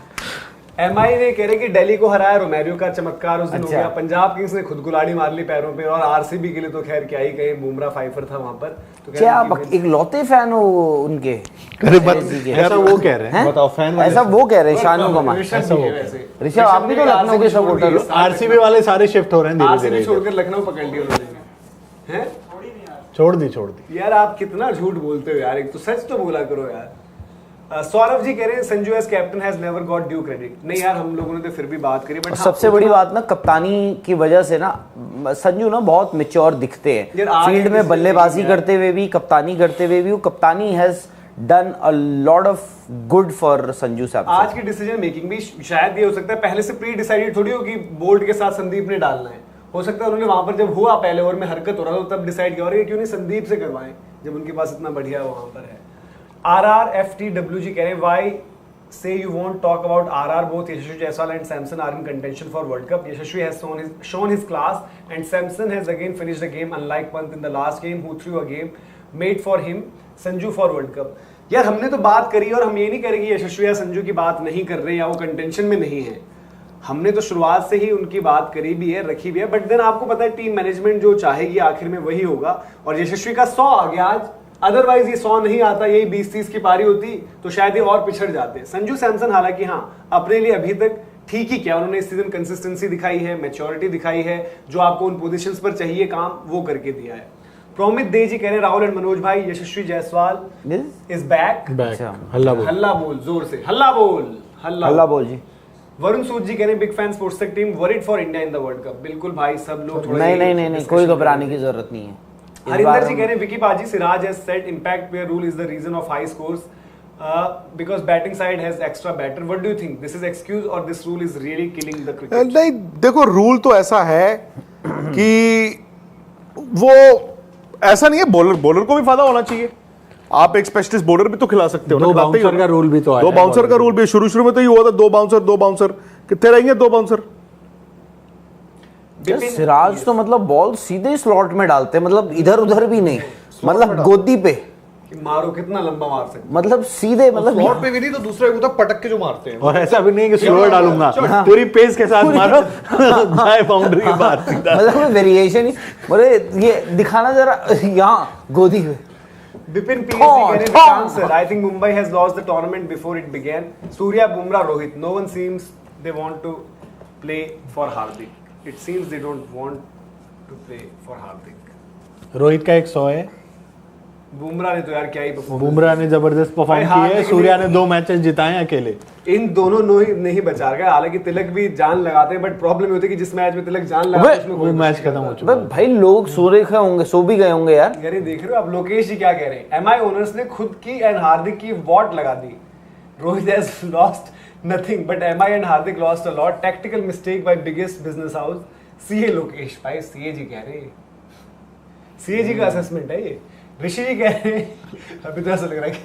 एमआई ने कह रहे कि दिल्ली को हराया, रोमेरियो का चमत्कार उस दिन हो अच्छा। गया। पंजाब किंग्स ने खुद गुलाड़ी मार ली पैरों पे, और आरसीबी के लिए तो खैर क्या ही कहे, बुमराह फाइफर था वहां पर। तो कह क्या रहे आप एक लौते फैन हो उनके? अरे LSG के? ऐसा वो कह रहे हैं। हैं? बताओ, फैन वाले ऐसा वो कह रहे हैं कि- शानू कमाल। ऋषभ भी है वैसे। ऋषभ आप भी तो ने लखनऊ के RCB छोड़ सपोर्टर दिए, हो। आरसीबी वाले सारे शिफ्ट हो रहे हैं आरसीबी धीरे छोड़कर धीरे। लखनऊ पकड़ लिया उन्होंने। हैं? छोड़ दी। यार आप कितना झूठ बोलते हो यार, एक तो सच तो बोला करो यार। सौरभ जी कह रहे हैं Sanju as captain has never got due credit. नहीं यार, हम लोगों ने तो फिर भी बात करी, बट सबसे बड़ी बात ना कप्तानी की वजह से ना संजू ना बहुत मैच्योर दिखते यार, हैं आज फील्ड किसी में, ने बल्लेबाजी किया। करते हुए भी, कप्तानी करते हुए भी। वो कप्तानी has done a lot of good for Sanju Samson. आज की डिसीजन मेकिंग भी शायद ये हो सकता है पहले से प्री डिसाइडेड थोड़ी हो कि बोल्ट के साथ संदीप ने डालना है। हो सकता है उन्होंने वहां पर जब हुआ पहले ओवर में हरकत हो रहा था तब डिसाइड किया, और ये क्यों नहीं संदीप से करवाएं जब उनके पास इतना बढ़िया वहां पर है। RRFTWG कह रहे हैं why say you won't talk about RR both Yashasvi Jaiswal and Samson are in contention for world cup. Yashasvi has shown his class and Samson has again finished the game unlike Pant in the last game who threw a game made for him Sanju for world cup. यार हमने तो बात करी और हम ये नहीं कह रहे कि यशस्वी या संजू की बात नहीं कर रहे या वो कंटेंशन में नहीं है। हमने तो शुरुआत से ही उनकी बात करी भी है, रखी भी है, बट देन आपको पता है टीम मैनेजमेंट जो चाहेगी आखिर में वही होगा। और यशस्वी का 100 आ गया आज, अदरवाइज ये 100 नहीं आता, यही 20-30 की पारी होती तो शायद ये और पिछड़ जाते। संजू सैमसन हालांकि हाँ अपने लिए अभी तक ठीक ही किया, उन्होंने इस सीजन कंसिस्टेंसी दिखाई है, मैच्योरिटी दिखाई है, जो आपको उन पोजीशंस पर चाहिए काम वो करके दिया है। प्रोमित दे जी कह रहे हैं राहुल एंड मनोज भाई यशस्वी जायसवाल इज बैक। बैक हल्ला बोल। हल्ला बोल, जोर से हल्ला बोल, हल्ला बोल जी। वरुण सूद जी कह रहे हैं big fan sports tech team worried for India in the world cup. बिल्कुल भाई, सब लोग थोड़ा नहीं कोई घबराने की जरूरत नहीं है। इस हरिंदर बार जी कह रहे हैं Vicky paaji Siraj has set impact player rule is the reason of high scores because batting side has extra batter. What do you think? This is excuse or this rule is really killing the cricket? नहीं देखो, rule तो ऐसा है कि वो ऐसा नहीं है, बॉलर को भी फायदा होना चाहिए। आप एक स्पेशलिस्ट बॉलर भी तो खिला सकते हो ना, दो खिलाते ही हो बाउंसर ना। का रूल भी तो आया दो है बाउंसर का बॉलर रूल भी शुरू में तो ये हुआ था, दो बाउंसर कितने रहेंगे? 2 बाउंसर। बिपिन- सिराज तो मतलब बॉल सीधे स्लॉट में डालते हैं, मतलब इधर उधर भी नहीं, मतलब गोदी पे, कि मारो कितना लंबा मार सकते मतलब सीधे, मतलब स्लॉट पे भी नहीं तो दूसरा एक होता है पटक के जो मारते हैं। और ऐसा भी नहीं है कि स्लोअर डालूंगा, पूरी पेस के साथ मारो जाए बाउंड्री के बाहर सीधा। मतलब वेरिएशन ही, बोले ये दिखाना जरा यहाँ गोदी पे। Bipin PSG कह रहे हैं Vikrant sir, I think Mumbai has lost the tournament before it began. Surya, Bumrah, Rohit, no one seems they want to play for Hardik. It seems they don't want to play for Hardik. Rohit का 100 है, बुमराह ने तो यार क्या ही performance, Bumrah ने जबरदस्त perform भाई, किया है, हार्दिक सूर्या ने- ने 2 मैचेस जिताए हैं अकेले। इन दोनों नहीं बचा गए, हालांकि तिलक भी जान लगाते हैं, बट प्रॉब्लम होती है कि जिस मैच में तिलक जान अबे, लगाते उसमें वो कोई मैच कुछ नहीं खत्म हो करता। चुका भाई भाई लोग सो रखे होंगे, सो भी गए होंगे यार। यार ये देख रहे हो आप, लोकेश जी क्या कह रहे हैं, एमआई ओनर्स ने खुद की एंड हार्दिक की वॉट लगा दी। Rohit has lost nothing but MI and Hardik lost a lot, tactical mistake by biggest business house. CA Lokesh भाई, सीए जी कह रहे हैं, सीए जी का असेसमेंट है ये। ऋषि जी कह रहे हैं अभी तो ऐसा लग रहा है कि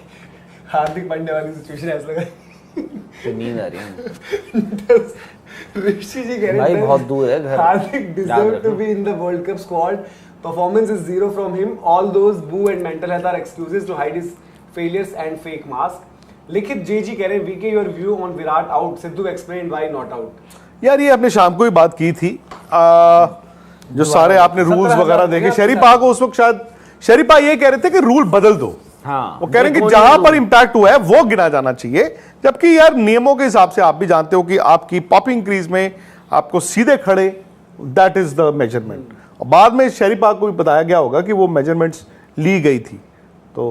हार्दिक पांड्या वाली सिचुएशन ऐसा लग रहा है तो नींद आ रही है। ऋषि जी कह रहे भाई, हैं बहुत दूर है घर। हार्दिक याद डिजर्व टू रखना। Be in the world cup squad, performance is zero from him, all those boo and mental health are excuses to hide his failures and fake mask. Likhit ji कह रहे हैं VK your view on Virat out, Sidhu explain why not out. यार ये अपने शाम को ही बात की थी, जो सारे आपने रूल्स 17,000 वगैरह हो देखे, गया शरीफा को उस वक्त शायद शरीफा ये कह रहे थे कि रूल बदल दो। हाँ, वो कह रहे हैं कि देखो जहां ये पर rule- इंपैक्ट हुआ है वो गिना जाना चाहिए, जबकि यार नियमों के हिसाब से आप भी जानते हो कि आपकी पॉपिंग क्रीज में आपको सीधे खड़े, दैट इज द मेजरमेंट। और बाद में शरीफा को भी बताया गया होगा कि वो मेजरमेंट्स ली गई थी, तो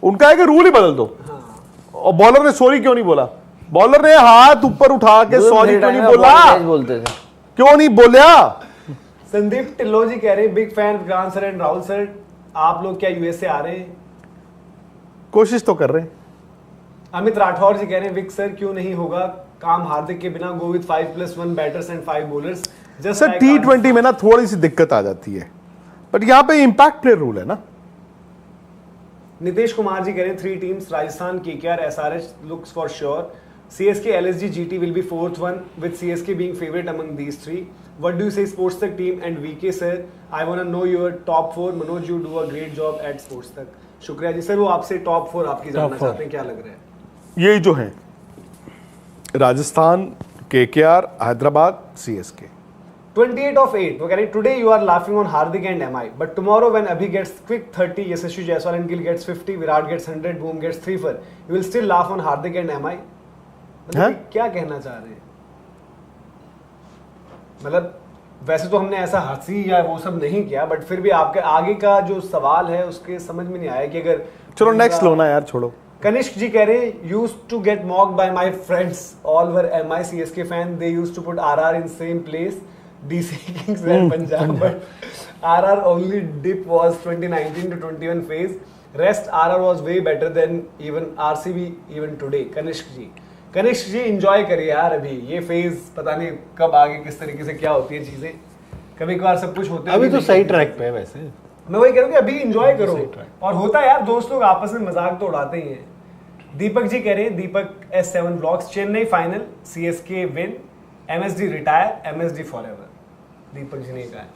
उनका है कि रूल ही बदल दो। और बॉलर ने सॉरी क्यों नहीं बोला? बॉलर ने हाथ ऊपर उठा के दूसरे सॉरी क्यों टाइम नहीं में बोला? apologize बोलते थे। क्यों नहीं बोला? संदीप टिल्लो जी कह रहे हैं big fan Vikrant sir and Rahul sir, आप लोग क्या यूएस से आ रहे हैं? कोशिश तो कर रहे हैं। अमित राठौर जी कह रहे हैं विक सर क्यों नहीं होगा काम हार्दिक के बिना, go with 5+1 batters and 5 bowlers. Just sir T20 में ना थोड़ी सी दिक्कत आ जाती है, बट यहाँ पे इंपैक्ट प्लेयर रूल है ना। नितेश कुमार जी कह रहे हैं 3 teams Rajasthan, KKR, SRH looks for sure, CSK, LSG, GT will be 4th one with CSK being favorite among these 3. What do you say Sports Tech team and VK sir? I want to know your top 4. Manoj, you do a great job at Sports Tech. शुक्रिया जी sir, वो आपसे top 4 आपकी जानना four. चाहते हैं, क्या लग रहा है? यही जो है Rajasthan, KKR, Hyderabad, CSK। 28 of 8. वो कह रहे हैं today you are laughing on Hardik and MI, but tomorrow when Abhi gets quick 30, Yashasvi Jaiswal and Gill gets 50, Virat gets 100, Boom gets 3 for, you will still laugh on Hardik and MI. मतलब हैं? क्या कहना चाह रहे हैं? मतलब वैसे तो हमने ऐसा हंसी या वो सब नहीं किया, बट फिर भी आपके आगे का जो सवाल है उसके समझ में नहीं आया कि अगर चलो नेक्स्ट लो ना यार, छोड़ो। कनिष्क जी कह रहे हैं used to get mocked by my friends, all were MI CSK fan, they used to put RR in same place, DC kings and Punjab, but RR only dip was 2019 to 21 phase, rest RR was way better than even RCB even today. Kanishk ji enjoy करिए यार, अभी ये phase पता नहीं कब आगे किस तरीके से क्या होती है चीजें, कभी कभार सब कुछ होते हैं। अभी तो सही ट्रैक पे है वैसे। मैं वही कह रहा हूँ कि अभी एंजॉय करो, सही ट्रैक। और होता है यार, दोस्त लोग आपस में मजाक तो उड़ाते ही हैं। दीपक जी कह रहे हैं, Deepak S7 blogs, Chennai final, CSK win, MSD retire, MSD forever. Deepak ji ने कहा है।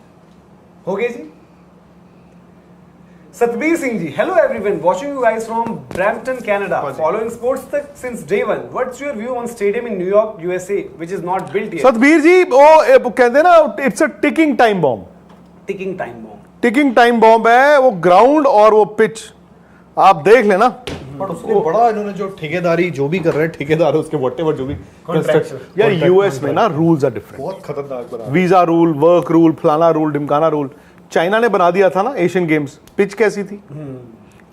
हो गए जी। Satbir Singh ji, hello everyone, watching you guys from Brampton Canada, following sports Tak since day 1, what's your view on stadium in New York USA which is not built yet? Satbir ji, वो कहते हैं ना, it's a ticking time bomb. Ticking time bomb. Ticking time bomb है वो ground और वो pitch, आप देख लेना। पर उसको बड़ा इन्होंने जो ठेकेदारी जो भी कर रहे हैं, ठेकेदार है उसके व्हाटएवर जो भी Contractual. यार यूएस में ना रूल्स आर डिफरेंट, बहुत खतरनाक बना। वीजा रूल, वर्क रूल, फलाना रूल, ढिमकाना रूल। चाइना ने बना दिया था ना एशियन गेम्स, पिच कैसी थी?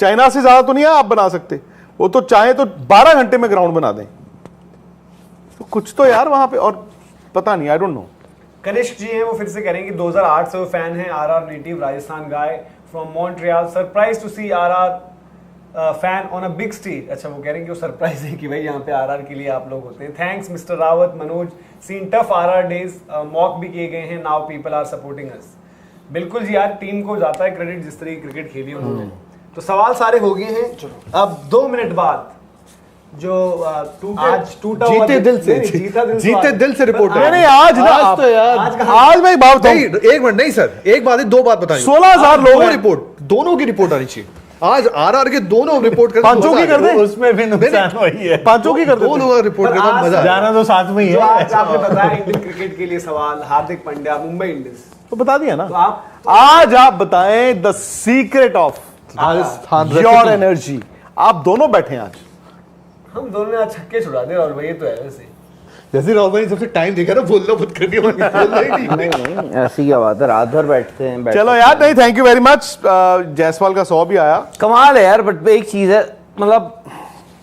चाइना से ज्यादा तो नहीं है आप बना सकते, वो तो चाहे तो 12 घंटे में ग्राउंड बना दें। तो कुछ तो यार वहां पे, और पता नहीं, आई डोंट नो। कनिष्क जी हैं, वो फिर से कह रहे हैं कि 2008 से वो फैन हैं, RR native Rajasthan guy from Montreal, surprise to see RR fan on a big stage. अच्छा, वो कह रहे हैं कि वो सरप्राइज है कि भाई यहाँ पे आरआर के लिए आप लोग होते हैं। Thanks mister Rawat, Manoj, seen tough RR days, mock भी किए गए हैं, now people are supporting us. बिल्कुल जी यार, टीम को जाता है क्रेडिट जिस तरह की क्रिकेट खेली उन्होंने। तो सवाल सारे हो गए हैं। अब 2 मिनट बाद जो आज टूटा हुआ जीते दिल से, नहीं, जीता दिल जीते दिल से रिपोर्ट नहीं नहीं, आज ना आज तो यार, आज मैं एक बात बताऊं, नहीं, एक मिनट नहीं सर, एक बात है, 2 बात बताइए। 16,000 लोग हैं। रिपोर्ट, दोनों की रिपोर्ट आनी चाहिए। आज आरआर के दोनों रिपोर्ट कर, पांचों की कर दे, उसमें भी नुकसान वही है। पांचों की कर दो देते। लोग रिपोर्ट पर करना आज मजा है। जाना तो साथ में ही जो है। आज आपने बताया इंडियन क्रिकेट के लिए सवाल, हार्दिक पांड्या, मुंबई इंडियंस, तो बता दिया ना। तो आप आज आप बताएं the secret of Rajasthan your energy. आप दोनों बैठे हैं आज, हम दोनों ने आज छक्के छुड़ा दे, और वही तो है वैसे। जैसे राहुल भाई ने सबसे टाइम देखा ना, बोलना मत करिए, बोलना ही नहीं। नहीं ऐसी क्या बात है, रात भर बैठते हैं चलो यार, नहीं thank you very much. Jaiswal का 100 भी आया। कमाल है यार। बट एक चीज है, मतलब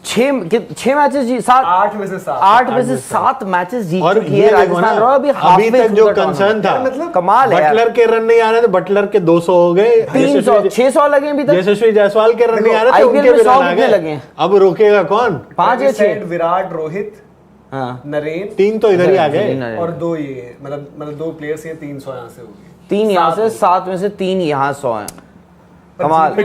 6 मैचेस जी, 8 में से 7 8 में से 7 मैचेस जीत और चुकी ये है देखो राजस्थान ना, रॉयल। अभी अभी halfway तक through जो the tournament। कंसर्न था, मतलब कमाल है यार। बटलर के रन नहीं आ रहे थे, बटलर के 200 हो गए। 300 600 लगे अभी तक। यशस्वी जायसवाल के रन नहीं आ रहे थे, IPL उनके में भी 100 रन आ कितने लगे गए। हैं? अब रोकेगा कौन? 5 या 6। विराट, रोहित, हाँ, नरेन 3 तो इधर ही आ गए। और 2 ये मतलब 2 प्लेयर्स ये 300 यहाँ से हो गए। 3 यहाँ से, 7 में से 3 यहाँ 100 हैं। कमाल।